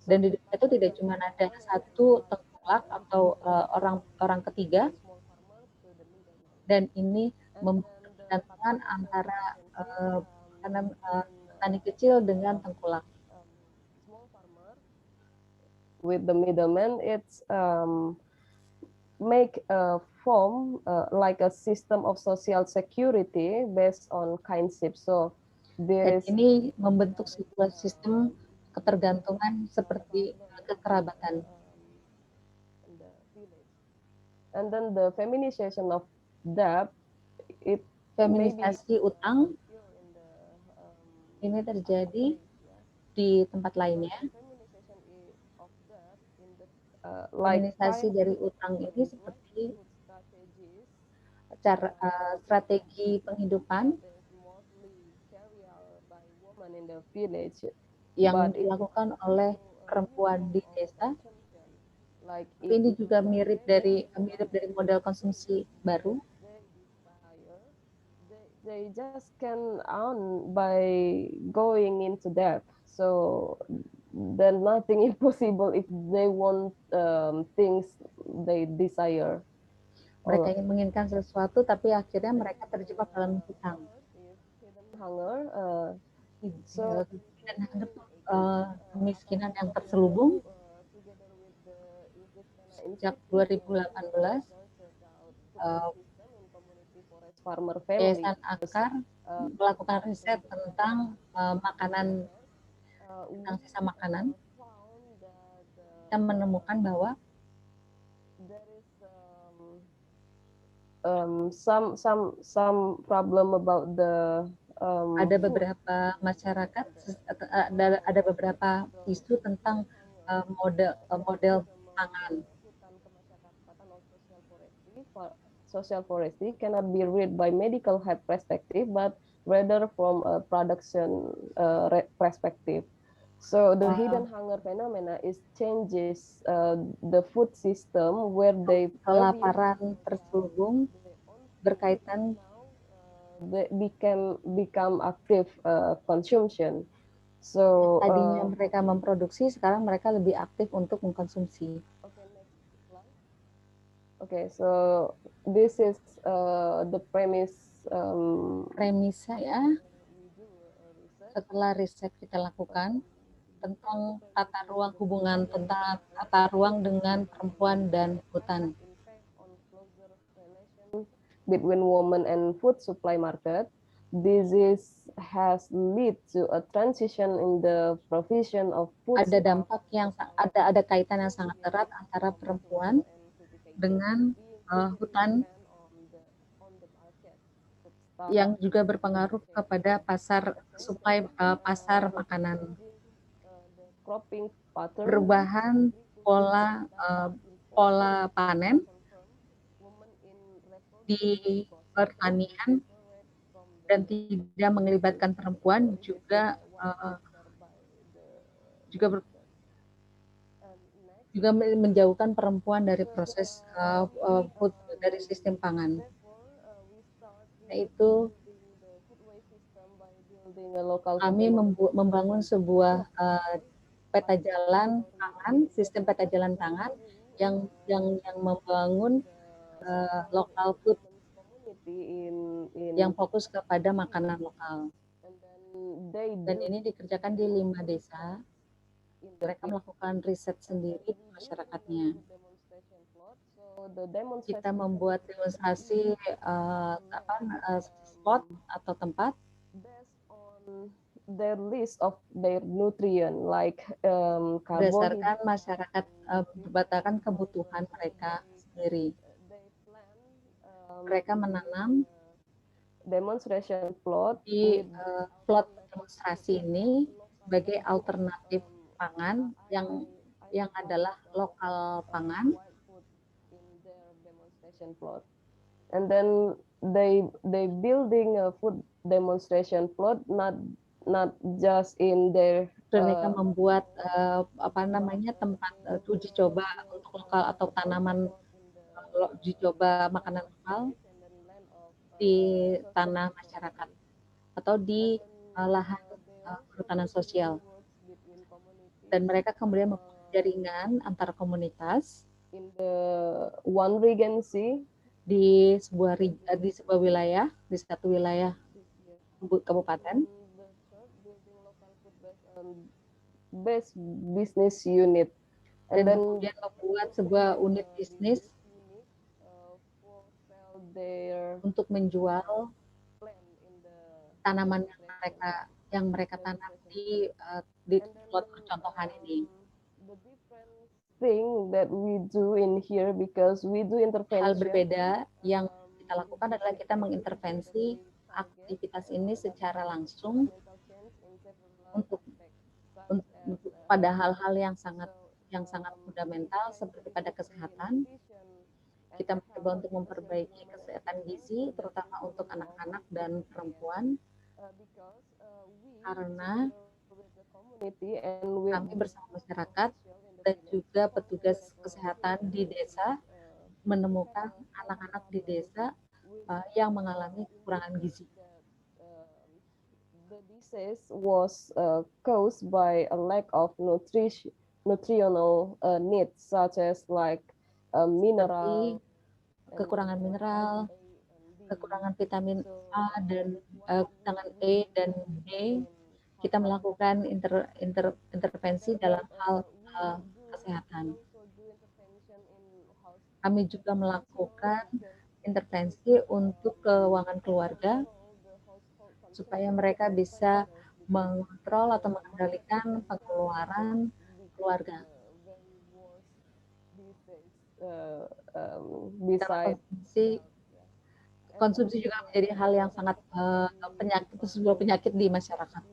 Dan di desa itu tidak cuma ada satu tengkulak atau orang ketiga, dan ini memperhadapkan antara petani kecil dengan tengkulak. With the middleman, it's make a form like a system of social security based on kinship. So ini membentuk sebuah sistem ketergantungan seperti kekerabatan. And then the feminization of debt, feminisasi utang ini terjadi di tempat lainnya. Feminisasi dari utang ini seperti strategi penghidupan yang dilakukan oleh perempuan di desa. Ini juga mirip dari model konsumsi baru. They just can earn by going into debt. So then nothing impossible if they want things they desire. Mereka ingin menginginkan sesuatu, tapi akhirnya mereka terjebak dalam hutang. Hunger, dan kemiskinan yang terselubung. Sejak 2018, Yayasan Akar melakukan riset tentang sisa makanan. Kita menemukan bahwa some problem about the ada beberapa masyarakat, ada beberapa isu tentang model pangan. Social forestry cannot be read by medical health perspective, but rather from a production perspective. So the hidden hunger phenomena is changes the food system where they kelaparan terselubung berkaitan they become active consumption. So Tadinya mereka memproduksi, sekarang mereka lebih aktif untuk mengkonsumsi. Okay, so this is the premise. Premis saya, setelah riset kita lakukan tentang tata ruang hubungan, tentang tata ruang dengan perempuan dan hutan. Between women and food supply market, this has lead to a transition in the provision of food. Ada dampak yang ada kaitan yang sangat erat antara perempuan dengan hutan yang juga berpengaruh kepada pasar supply pasar makanan. Perubahan pola panen di pertanian dan tidak melibatkan perempuan juga menjauhkan perempuan dari proses food, dari sistem pangan. Yaitu kami membangun sebuah peta jalan pangan, sistem peta jalan pangan yang membangun local food yang fokus kepada makanan lokal. Dan ini dikerjakan di 5 desa. Mereka melakukan riset sendiri di masyarakatnya. Kita membuat demonstrasi spot atau tempat their list of their nutrient like berdasarkan masyarakat berdasarkan kebutuhan mereka sendiri. Mereka menanam demonstration plot di plot demonstrasi ini sebagai alternatif pangan yang adalah lokal pangan. Plot. And then they building a food demonstration plot not just in their mereka membuat tempat uji coba untuk lokal atau tanaman uji coba makanan lokal di tanah masyarakat atau di lahan perhutanan sosial. Dan mereka kemudian membuat jaringan antar komunitas in the one regency di sebuah wilayah, di satu wilayah kabupaten. Best business unit. Dan kemudian membuat sebuah unit bisnis untuk menjual tanaman yang mereka tanam di plot percontohan ini. Thing that we do in here because we do intervention. Hal berbeda yang kita lakukan adalah kita mengintervensi aktivitas ini secara langsung untuk pada hal-hal yang sangat fundamental seperti pada kesehatan. Kita mencoba untuk memperbaiki kesehatan gizi terutama untuk anak-anak dan perempuan karena kami bersama masyarakat dan juga petugas kesehatan di desa menemukan anak-anak di desa yang mengalami kekurangan gizi. The disease was caused by a lack of nutritional needs such as like mineral, kekurangan mineral, kekurangan vitamin A dan vitamin E dan D. Kita melakukan intervensi dalam hal kesehatan. Kami juga melakukan intervensi untuk keuangan keluarga supaya mereka bisa mengontrol atau mengendalikan pengeluaran keluarga. Konsumsi juga menjadi hal yang sangat sebuah penyakit di masyarakat.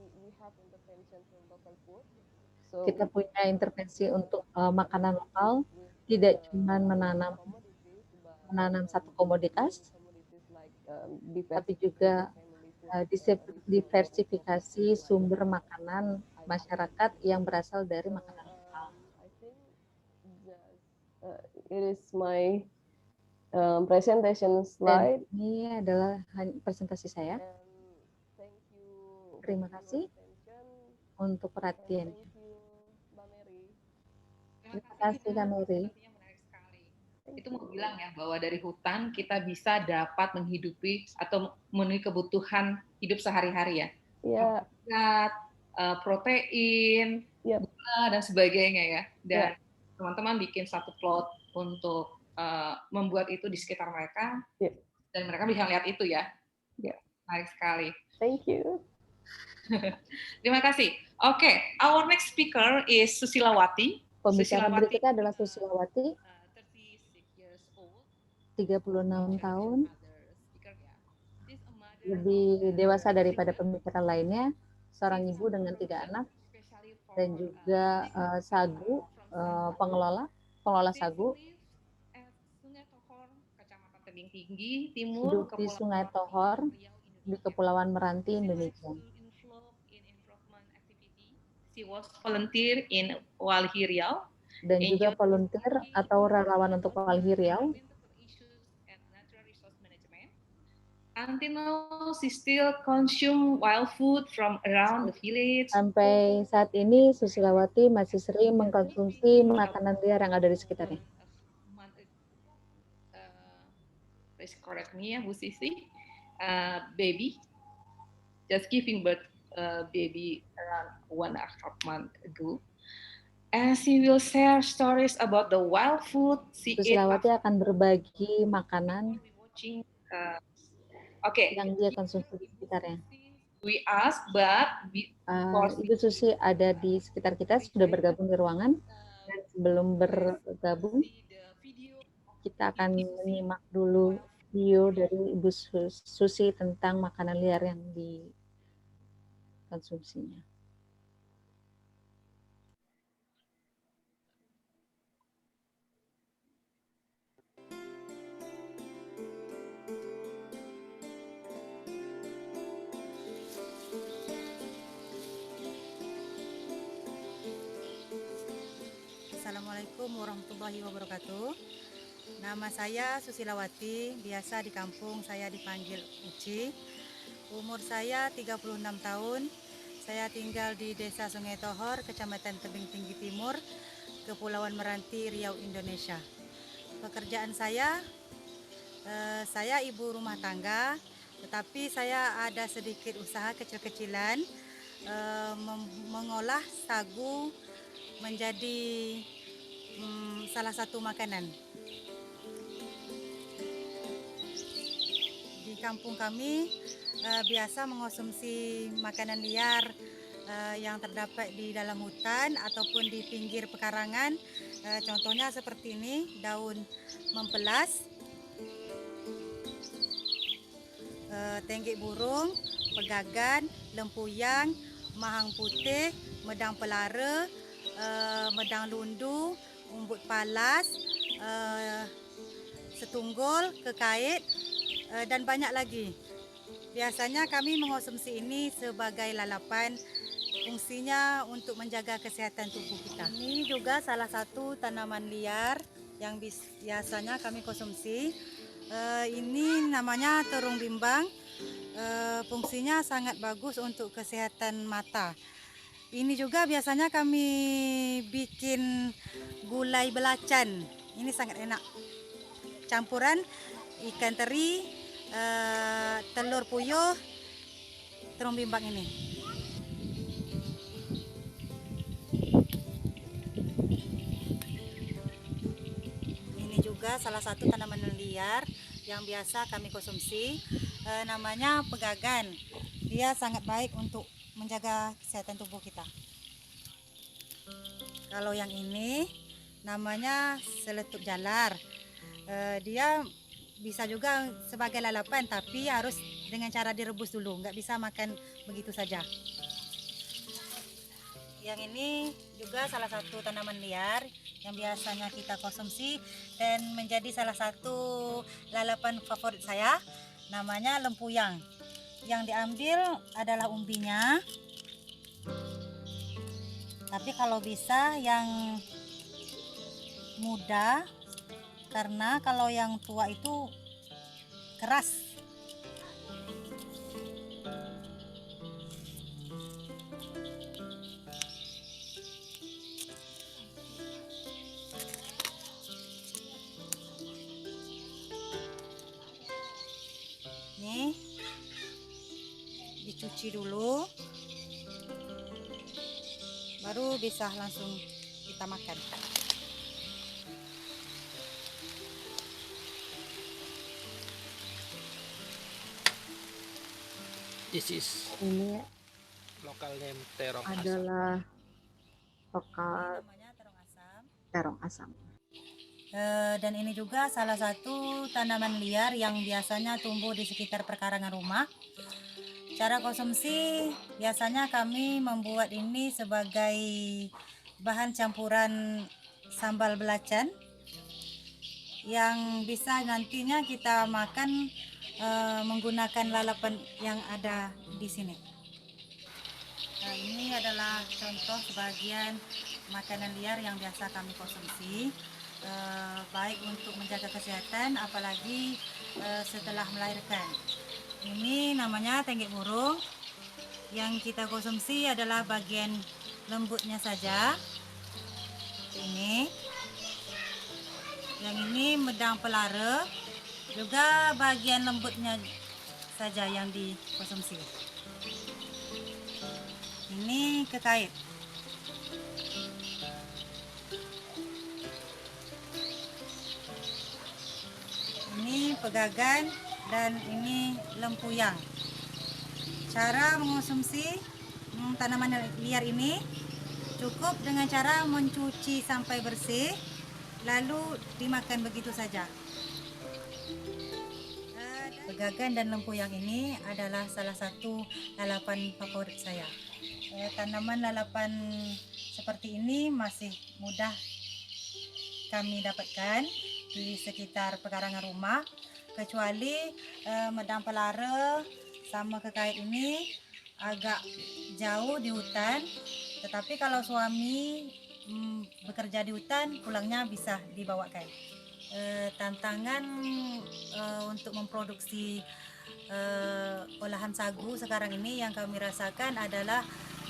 Kita punya intervensi untuk makanan lokal, tidak cuma menanam satu komoditas, tapi juga diversifikasi sumber makanan masyarakat yang berasal dari makanan lokal. It is my presentation Dan slide. ini adalah presentasi saya. Thank you Terima for your kasih attention. untuk And perhatiannya. thank you, Mbak Mary. Terima kasih Kak Mary. Itu mau bilang ya bahwa dari hutan kita bisa dapat menghidupi atau memenuhi kebutuhan hidup sehari-hari ya. Ya, Karbohidrat, protein, gula dan sebagainya ya. Dan teman-teman bikin satu plot untuk membuat itu di sekitar mereka. Dan mereka bisa lihat itu ya. Menarik sekali. Thank you. Terima kasih. Oke, our next speaker is Susilawati. Pembicara berikutnya adalah Susilawati, 36 tahun, lebih dewasa daripada pembicara lainnya, seorang ibu dengan 3 anak, dan juga sagu, pengelola sagu, Tebing Tinggi Timur, hidup di Sungai Tohor, di Kepulauan Meranti, Indonesia. She was volunteer in Walhi Riau. Dan juga volunteer atau relawan untuk Walhi Riau. Until now, she still consume wild food from around the village. Sampai saat ini, Susilawati masih sering mengkonsumsi makanan liar yang ada di sekitarnya. Please correct me ya, Bu Sisi. Baby, just giving birth baby around 1.5 months ago. And she will share stories about the wild food she ate. Susilawati akan berbagi makanan yang dia konsumsi di sekitarnya. We ask, but Ibu Susi ada di sekitar kita, sudah bergabung di ruangan. Dan sebelum bergabung, kita akan menyimak dulu video dari Ibu Susi tentang makanan liar yang dikonsumsinya. Assalamualaikum warahmatullahi wabarakatuh. Nama saya Susilawati, biasa di kampung saya dipanggil Uci. Umur saya 36 tahun. Saya tinggal di Desa Sungai Tohor, Kecamatan Tebing Tinggi Timur, Kepulauan Meranti, Riau, Indonesia. Pekerjaan saya ibu rumah tangga, tetapi saya ada sedikit usaha kecil-kecilan mengolah sagu menjadi salah satu makanan. Di kampung kami biasa mengonsumsi makanan liar yang terdapat di dalam hutan ataupun di pinggir pekarangan. Contohnya seperti ini, daun mempelas, tenggek burung, pegagan, lempuyang, mahang putih, medang pelara, medang lundu, umbut palas, setunggul, kekait, dan banyak lagi. Biasanya kami mengonsumsi ini sebagai lalapan, fungsinya untuk menjaga kesehatan tubuh kita. Ini juga salah satu tanaman liar yang biasanya kami konsumsi. Ini namanya terung bimbang, fungsinya sangat bagus untuk kesehatan mata. Ini juga biasanya kami bikin gulai belacan. Ini sangat enak. Campuran ikan teri, telur puyuh, terung bimbang ini. Ini juga salah satu tanaman liar yang biasa kami konsumsi. Namanya pegagan. Dia sangat baik untuk menjaga kesehatan tubuh kita. Kalau yang ini namanya seletup jalar. Dia bisa juga sebagai lalapan, tapi harus dengan cara direbus dulu, nggak bisa makan begitu saja. Yang ini juga salah satu tanaman liar yang biasanya kita konsumsi dan menjadi salah satu lalapan favorit saya, namanya lempuyang. Yang diambil adalah umbinya, tapi kalau bisa yang muda karena kalau yang tua itu keras. Nih, dicuci dulu, baru bisa langsung kita makan. This is Ini local name terong asam. adalah lokal terong asam. Dan ini juga salah satu tanaman liar yang biasanya tumbuh di sekitar perkarangan rumah. Cara konsumsi biasanya kami membuat ini sebagai bahan campuran sambal belacan yang bisa nantinya kita makan menggunakan lalapan yang ada di sini. Nah, ini adalah contoh sebagian makanan liar yang biasa kami konsumsi, baik untuk menjaga kesehatan, apalagi setelah melahirkan. Ini namanya tenggek burung. Yang kita konsumsi adalah bagian lembutnya saja. Ini. Yang ini medang pelara. Juga bagian lembutnya saja yang dikonsumsi. Ini kekait. Ini pegagan dan ini lempuyang. Cara mengonsumsi tanaman liar ini cukup dengan cara mencuci sampai bersih, lalu dimakan begitu saja. Pegagan dan lempuyang ini adalah salah satu lalapan favorit saya. Tanaman lalapan seperti ini masih mudah kami dapatkan di sekitar pekarangan rumah, kecuali medang pelara sama kekait ini agak jauh di hutan. Tetapi kalau suami bekerja di hutan, pulangnya bisa dibawakan. Tantangan untuk memproduksi olahan sagu sekarang ini yang kami rasakan adalah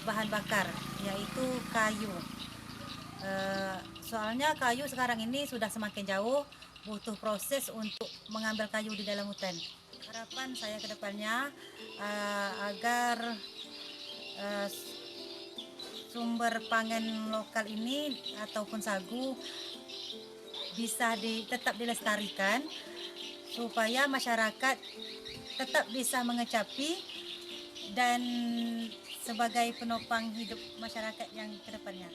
bahan bakar, yaitu kayu. Soalnya kayu sekarang ini sudah semakin jauh, butuh proses untuk mengambil kayu di dalam hutan. Harapan saya ke depannya agar sumber pangan lokal ini ataupun sagu bisa tetap dilestarikan, supaya masyarakat tetap bisa mengecapi dan sebagai penopang hidup masyarakat yang ke depannya.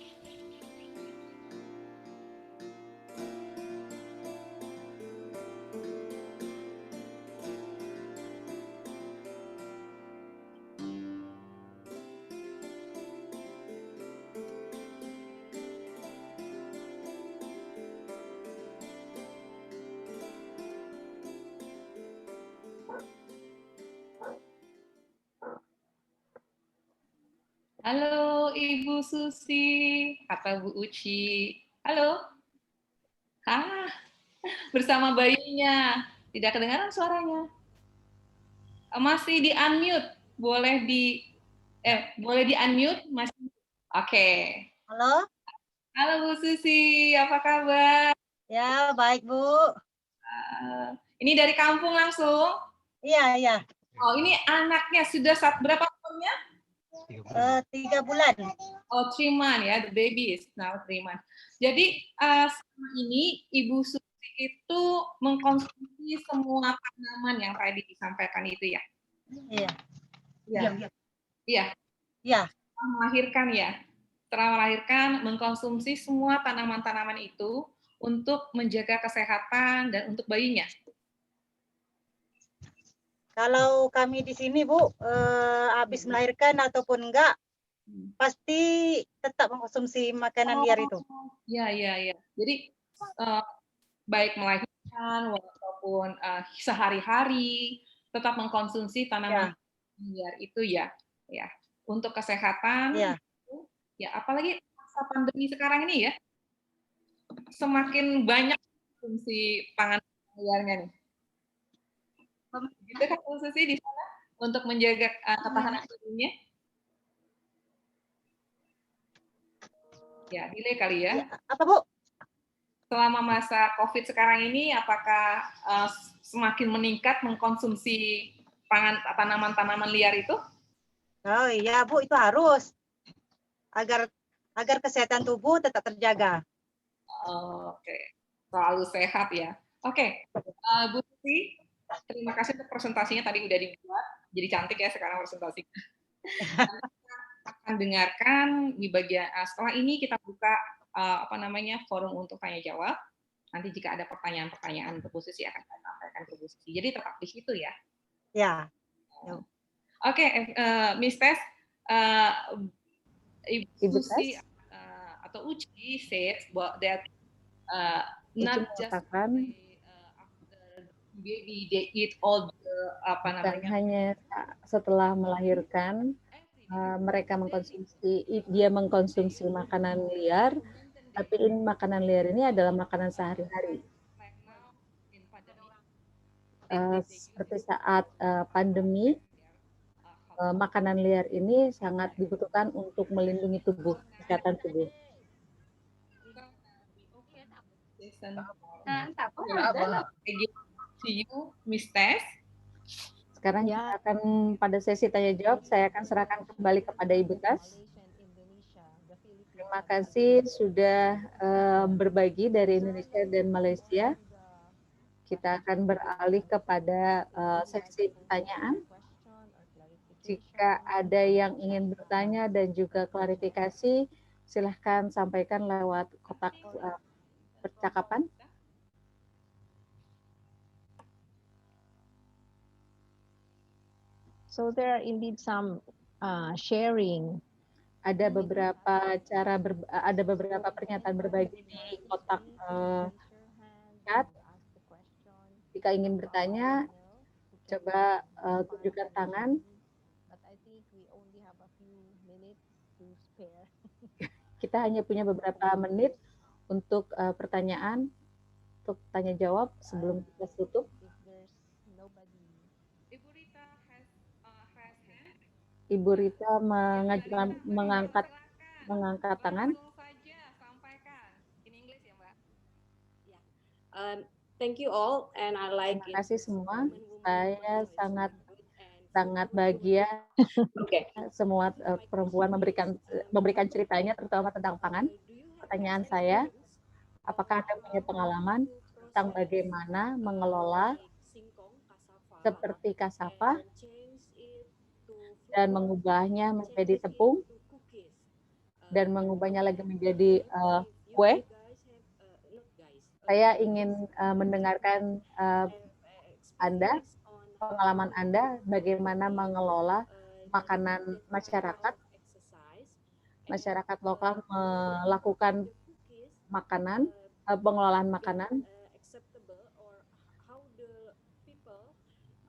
Halo Ibu Susi atau Bu Uci. Halo. Bersama bayinya. Tidak kedengaran suaranya. Masih di unmute. Boleh di unmute masih. Oke. Halo. Halo Bu Susi, apa kabar? Ya, baik Bu. Ini dari kampung langsung? Iya, iya. Oh, ini anaknya sudah berapa umurnya? 3 bulan. Oh, 3 months ya, the baby is now 3 months. Jadi selama ini Ibu Susi itu mengkonsumsi semua tanaman yang tadi disampaikan itu ya? Iya. Iya. Iya. Iya. Melahirkan ya. Setelah melahirkan mengkonsumsi semua tanaman-tanaman itu untuk menjaga kesehatan dan untuk bayinya. Kalau kami di sini Bu, habis melahirkan ataupun enggak, pasti tetap mengkonsumsi makanan liar itu. Iya. Jadi baik melahirkan walaupun sehari-hari tetap mengkonsumsi tanaman liar itu ya. Untuk kesehatan. Ya, apalagi masa pandemi sekarang ini ya. Semakin banyak konsumsi pangan liarnya nih? Gitu kan konsumsi di sana untuk menjaga ketahanan tubuhnya? Ya, delay kali ya. Apa Bu? Selama masa COVID sekarang ini, apakah semakin meningkat mengkonsumsi tanaman-tanaman liar itu? Oh iya Bu, itu harus agar kesehatan tubuh tetap terjaga. Oke, selalu sehat ya. Oke, Bu Susi, terima kasih untuk presentasinya tadi udah dibuat, jadi cantik ya sekarang presentasinya. Kita akan dengarkan di bagian setelah ini kita buka forum untuk tanya jawab. Nanti jika ada pertanyaan-pertanyaan untuk Bu Susi akan saya sampaikan ke Bu Susi. Jadi tetap di situ ya. Ya. Oke, Miss Tess, Ibu Susi atau Uci says that not just baby they eat all the hanya setelah melahirkan mereka mengkonsumsi makanan liar, tapi makanan liar ini adalah makanan sehari-hari. Seperti saat pandemi, makanan liar ini sangat dibutuhkan untuk melindungi kesehatan tubuh. Miss Tess. Sekarang kita akan pada sesi tanya jawab, saya akan serahkan kembali kepada Ibu Tess. Terima kasih sudah berbagi dari Indonesia dan Malaysia. Kita akan beralih kepada sesi pertanyaan. Jika ada yang ingin bertanya dan juga klarifikasi, silahkan sampaikan lewat kotak percakapan. So there are indeed some sharing. Ada beberapa ada beberapa pernyataan berbagi di kotak chat. Jika ingin bertanya, coba tunjukkan tangan. Kita hanya punya beberapa menit untuk pertanyaan, untuk tanya jawab sebelum kita tutup. Ibu Rita mengangkat tangan. Thank you all, and I like. Terima kasih semua. Saya sangat bahagia. Semua perempuan memberikan ceritanya, terutama tentang pangan. Pertanyaan saya, apakah Anda punya pengalaman tentang bagaimana mengelola seperti cassava dan mengubahnya menjadi tepung dan mengubahnya lagi menjadi kue? Saya ingin mendengarkan Anda, pengalaman Anda, bagaimana mengelola makanan masyarakat lokal melakukan pengelolaan makanan,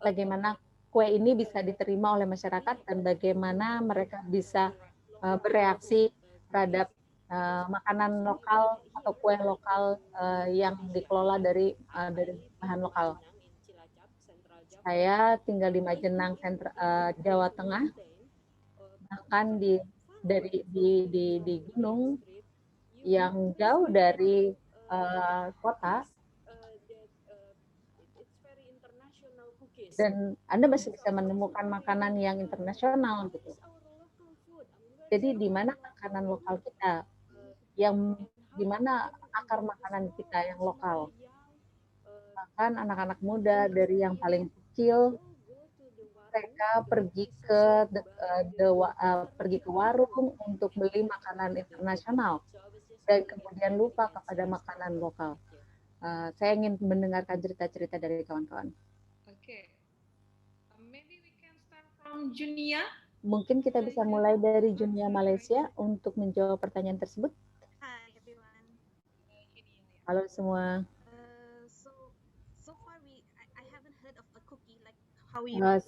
bagaimana kue ini bisa diterima oleh masyarakat dan bagaimana mereka bisa bereaksi terhadap makanan lokal atau kue lokal yang dikelola dari bahan lokal. Saya tinggal di Majenang, Jawa Tengah, bahkan di gunung yang jauh dari kota. Dan Anda masih bisa menemukan makanan yang internasional gitu. Jadi di mana makanan lokal kita, di mana akar makanan kita yang lokal. Bahkan anak-anak muda dari yang paling kecil, mereka pergi ke warung untuk beli makanan internasional dan kemudian lupa kepada makanan lokal. Saya ingin mendengarkan cerita-cerita dari kawan-kawan. Junia. Mungkin kita bisa mulai dari Junia Malaysia untuk menjawab pertanyaan tersebut. Halo semua.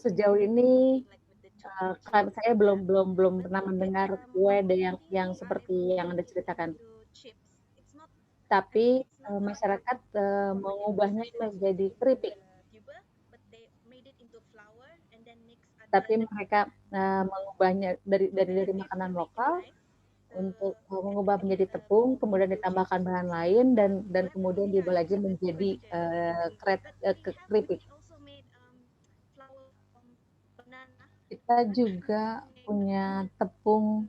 Sejauh ini saya belum pernah mendengar kue yang seperti yang Anda ceritakan. tapi masyarakat mengubahnya menjadi keripik. Tapi mereka mengubahnya dari makanan lokal untuk mengubah menjadi tepung, kemudian ditambahkan bahan lain dan kemudian diubah lagi menjadi keripik. Kita juga punya tepung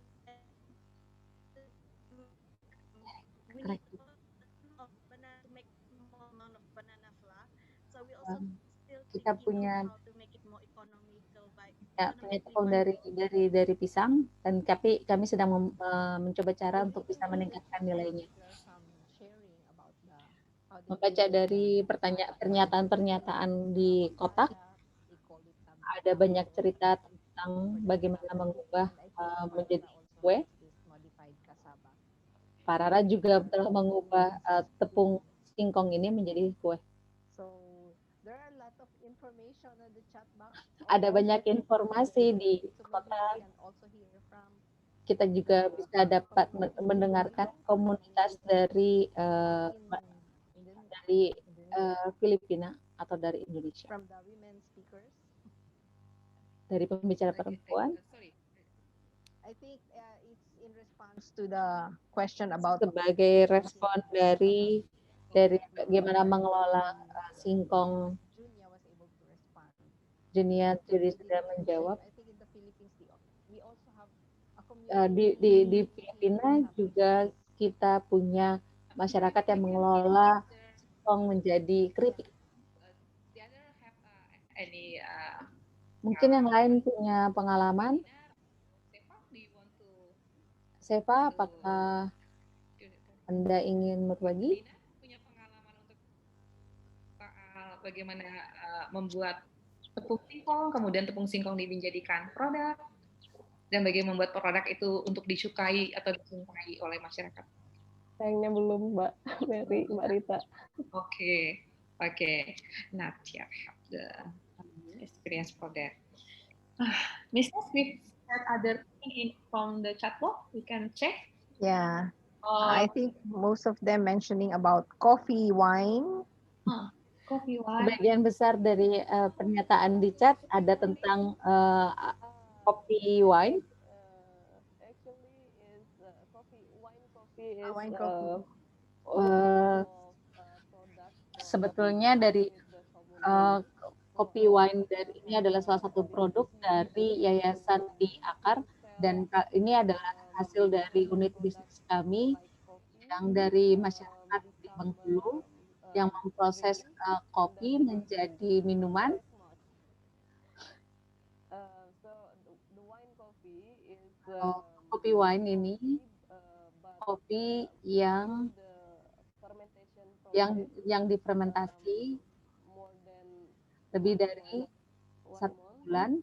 kita punya tepung dari pisang, dan kami sedang mencoba cara untuk bisa meningkatkan nilainya. Membaca dari pernyataan-pernyataan di kotak, ada banyak cerita tentang bagaimana mengubah menjadi kue. Pak Rara juga telah mengubah tepung singkong ini menjadi kue. Ada banyak informasi di kotak. Kita juga bisa dapat mendengarkan komunitas dari Filipina atau dari Indonesia. Dari pembicara perempuan. Sebagai respon dari bagaimana mengelola singkong, Junia sudah menjawab. Di Filipina juga kita punya masyarakat yang mengelola singkong menjadi keripik. Mungkin yang lain punya pengalaman. Seva, apakah Anda ingin berbagi? Punya pengalaman untuk bagaimana membuat tepung singkong, kemudian tepung singkong dijadikan produk, dan bagaimana membuat produk itu untuk disukai atau dicintai oleh masyarakat? Sayangnya belum, Mbak Mary, Mbak Rita. Okay. Not yet have the experience for that. Miss, we have other thing from the chat box. We can check. Yeah. I think most of them mentioning about coffee, wine. Coffee, wine. Sebagian besar dari pernyataan di chat ada tentang kopi, wine. Sebetulnya dari kopi wine ini adalah salah satu produk dari Yayasan di Akar, dan ini adalah hasil dari unit bisnis kami yang dari masyarakat di Bengkulu yang memproses kopi menjadi minuman. Kopi wine ini kopi yang difermentasi lebih dari 1 bulan.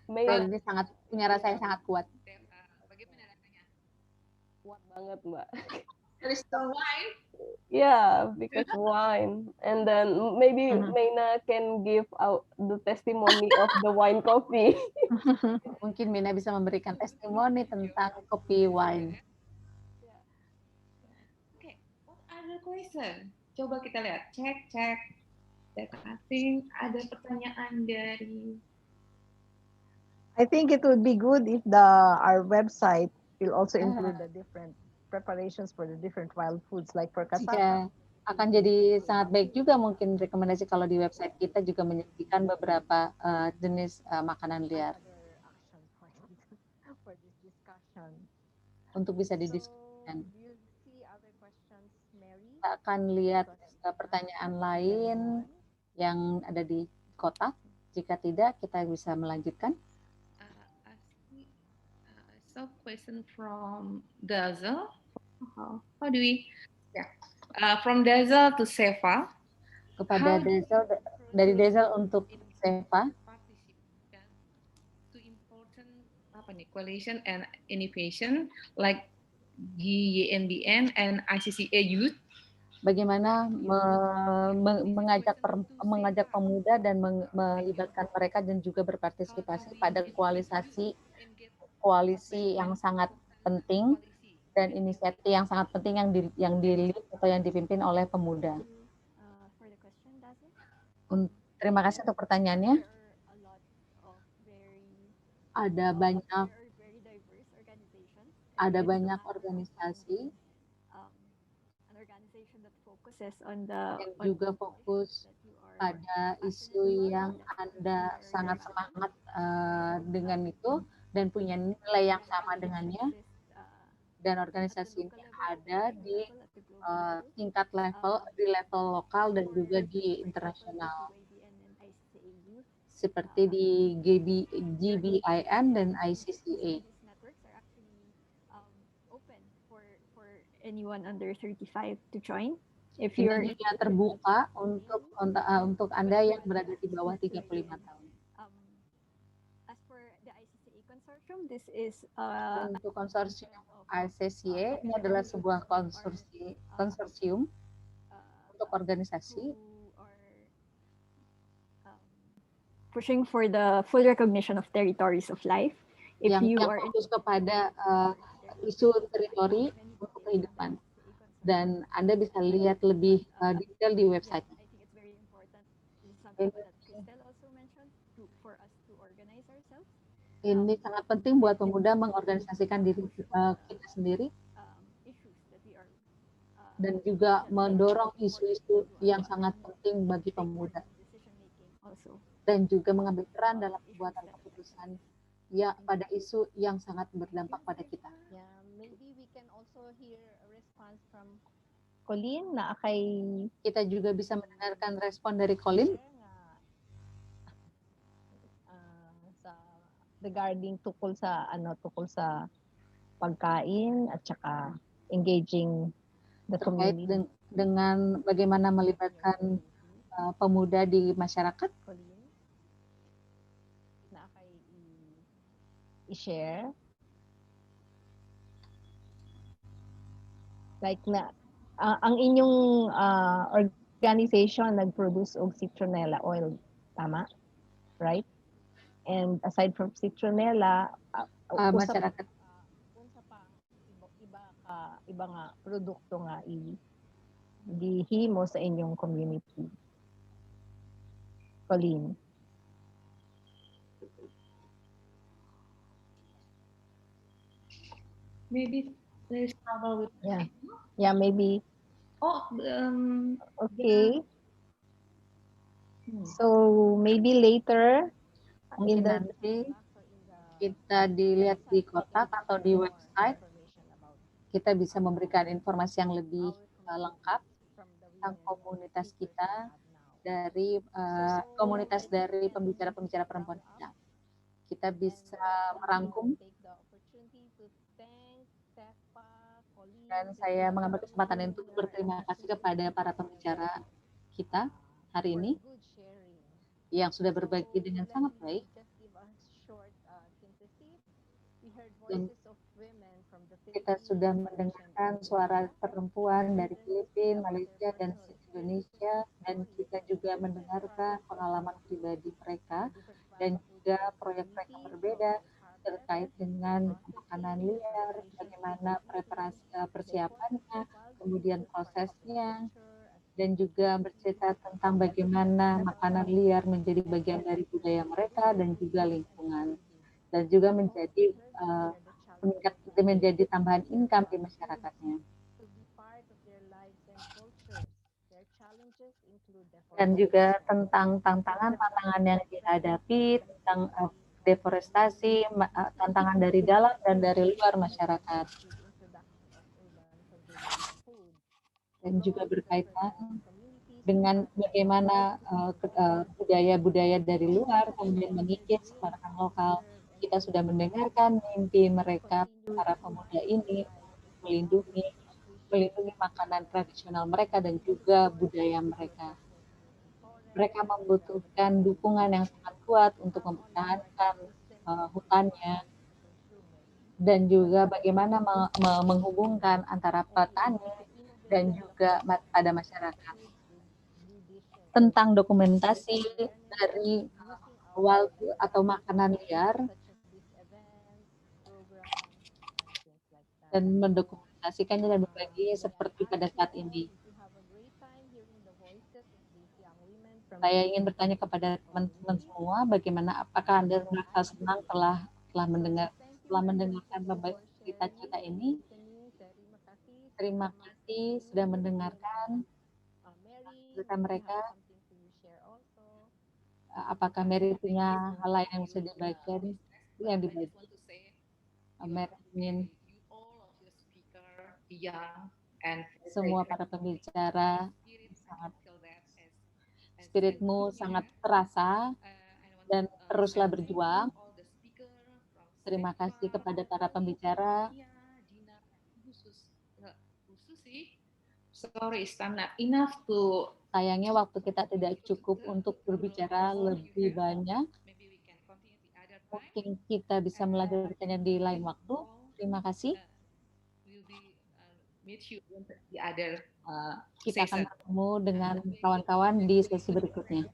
Ini sangat punya rasa yang sangat kuat. Bagaimana rasanya? Kuat banget, Mbak. There is the wine. Yeah, because wine. And then maybe Meina can give out the testimony of the wine coffee. Mungkin Meina bisa memberikan testimoni tentang kopi wine. Okay, what other question? Coba kita lihat, cek. I think ada pertanyaan dari. I think it would be good if our website will also include the different preparations for the different wild foods, like for cassava. Akan jadi sangat baik juga mungkin rekomendasi kalau di website kita juga menyajikan beberapa jenis makanan liar untuk bisa didiskusikan. Kita akan lihat pertanyaan lain yang ada di kotak. Jika tidak, kita bisa melanjutkan. So question from Dazzle. How do we? Yeah. From Dazzle to Seva. Kepada Dazzle, dari Dazzle untuk Seva. To important coalition and innovation like GYNBN and ICCA Youth. Bagaimana mengajak pemuda dan melibatkan mereka dan juga berpartisipasi pada koalisi yang sangat penting dan inisiatif yang sangat penting yang di-lead atau yang dipimpin oleh pemuda. Terima kasih untuk pertanyaannya. Ada banyak organisasi yang juga fokus pada isu yang Anda sangat semangat dengan itu dan punya nilai yang sama dengannya, dan organisasi ini ada di tingkat di level lokal dan juga di internasional, seperti di GBIN dan ICCA. Anyone under 35 to join. If Ini you're juga terbuka untuk Anda yang berada di bawah 35 tahun. As for the ICCA consortium, this is untuk konsorsium ICCA, ini adalah sebuah konsorsium untuk organisasi pushing for the full recognition of territories of life. If yang you are fokus kepada isu teritori untuk kehidupan, dan Anda bisa lihat lebih detail di website. Ini sangat penting buat pemuda mengorganisasikan diri kita sendiri dan juga mendorong isu-isu yang sangat penting bagi pemuda dan juga mengambil peran dalam pembuatan keputusan ya pada isu yang sangat berdampak pada kita. Maybe we can also hear a response from Colleen na kay kita juga bisa mendengarkan respon dari Colleen regarding tukol sa pagkain at saka engaging the community. Terkait dengan bagaimana melibatkan pemuda di masyarakat. Na kay i-share. Like na ang inyong organization nag-produce og citronella oil, tama? Right? And aside from citronella, masyarakat iba nga produkto nga gihimo sa inyong community. Colleen. Maybe there's trouble with yeah, maybe. Okay. So maybe later mungkin nanti kita dilihat di kotak atau di website, kita bisa memberikan informasi yang lebih lengkap tentang komunitas kita dari komunitas dari pembicara-pembicara perempuan kita. Kita bisa merangkum, dan saya mengambil kesempatan untuk berterima kasih kepada para pembicara kita hari ini yang sudah berbagi dengan sangat baik. Dan kita sudah mendengarkan suara perempuan dari Filipina, Malaysia, dan Indonesia, dan kita juga mendengarkan pengalaman pribadi mereka dan juga proyek-proyek yang berbeda terkait dengan makanan liar, bagaimana persiapannya, kemudian prosesnya, dan juga bercerita tentang bagaimana makanan liar menjadi bagian dari budaya mereka dan juga lingkungan, dan juga menjadi tambahan income di masyarakatnya. Dan juga tentang tantangan yang dihadapi, tentang deforestasi, tantangan dari dalam dan dari luar masyarakat. Dan juga berkaitan dengan bagaimana budaya-budaya dari luar kemudian mengikis masyarakat lokal. Kita sudah mendengarkan mimpi mereka, para pemuda ini, melindungi makanan tradisional mereka dan juga budaya mereka. Mereka membutuhkan dukungan yang sangat kuat untuk mempertahankan hutannya, dan juga bagaimana menghubungkan antara petani dan juga pada masyarakat. Tentang dokumentasi dari wild atau makanan liar, dan mendokumentasikannya dan berbagi seperti pada saat ini. Saya ingin bertanya kepada teman-teman semua, bagaimana apakah Anda merasa senang telah mendengarkan cerita-cerita ini? Terima kasih sudah mendengarkan cerita mereka. Apakah Mary punya hal lain yang bisa dibagikan? Yang dibagi. Mary ingin semua para pembicara sangat spiritmu sangat terasa dan teruslah berjuang. Terima kasih kepada para pembicara. Sorry, it's not enough to. Sayangnya waktu kita tidak cukup untuk berbicara lebih banyak. Mungkin kita bisa melanjutkannya di lain waktu. Terima kasih. Kita akan bertemu dengan kawan-kawan di sesi berikutnya.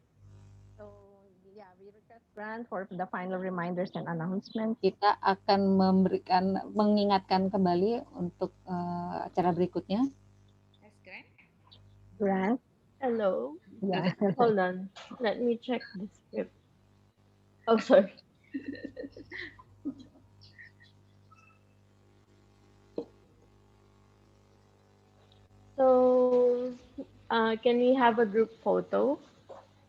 For the final reminders and announcements. Kita akan mengingatkan kembali untuk acara berikutnya. Grant. Hello. Yeah. Hold on. Let me check the script. Oh, sorry. So, can we have a group photo?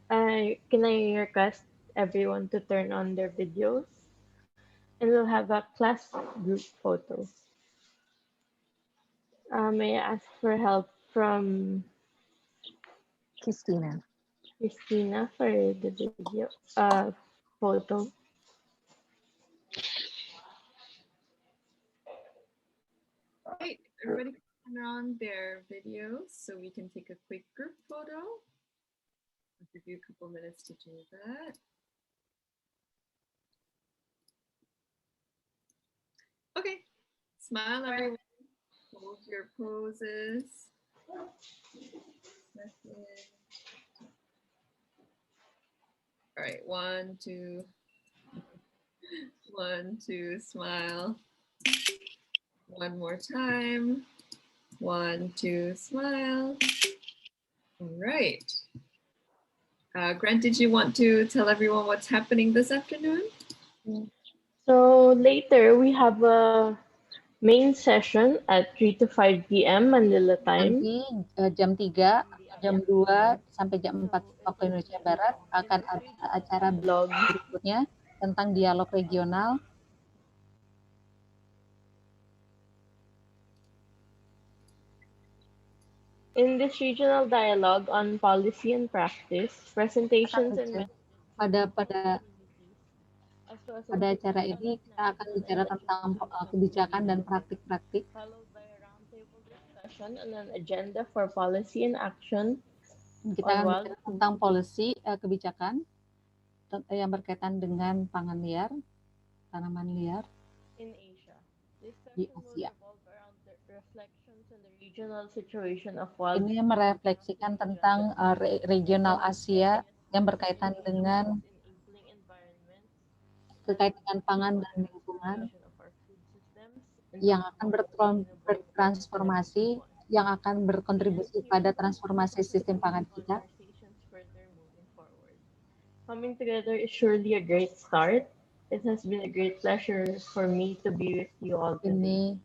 Can I request everyone to turn on their videos? And we'll have a class group photo. May I ask for help from Christina for the video photo? Right, everybody can turn on their videos so we can take a quick group photo. I'll give you a couple minutes to do that. Okay, smile everyone, hold your poses. All right, 1, 2, 1, 2, smile. One more time. 1, 2, smile. All right. Grant, did you want to tell everyone what's happening this afternoon? So later we have a main session at 3 to 5 p.m. Manila time. Nanti jam 3, jam 2 sampai jam 4 waktu Indonesia Barat akan ada acara blog berikutnya tentang dialog regional. In this regional dialogue on policy and practice, presentations and pada acara ini kita akan bicara tentang kebijakan dan praktik-praktik. Discussion and an agenda for policy and action. Kita akan bicara tentang policy kebijakan yang berkaitan dengan pangan liar, tanaman liar di Asia. Ini merefleksikan tentang regional Asia yang berkaitan dengan pangan dan lingkungan yang akan bertransformasi, yang akan berkontribusi pada transformasi sistem pangan kita. Coming together is surely a great start. It has been a great pleasure for me to be with you all today. Ini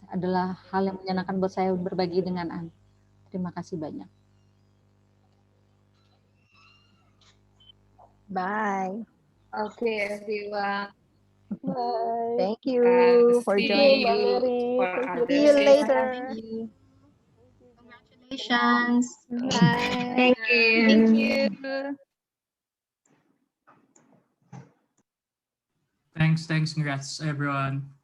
adalah hal yang menyenangkan buat saya berbagi dengan Anda. Terima kasih banyak. Bye. Okay, everyone. Bye. Thank you for joining. See you later. Congratulations. Bye. Thank you. Thank you. Thanks, congrats everyone.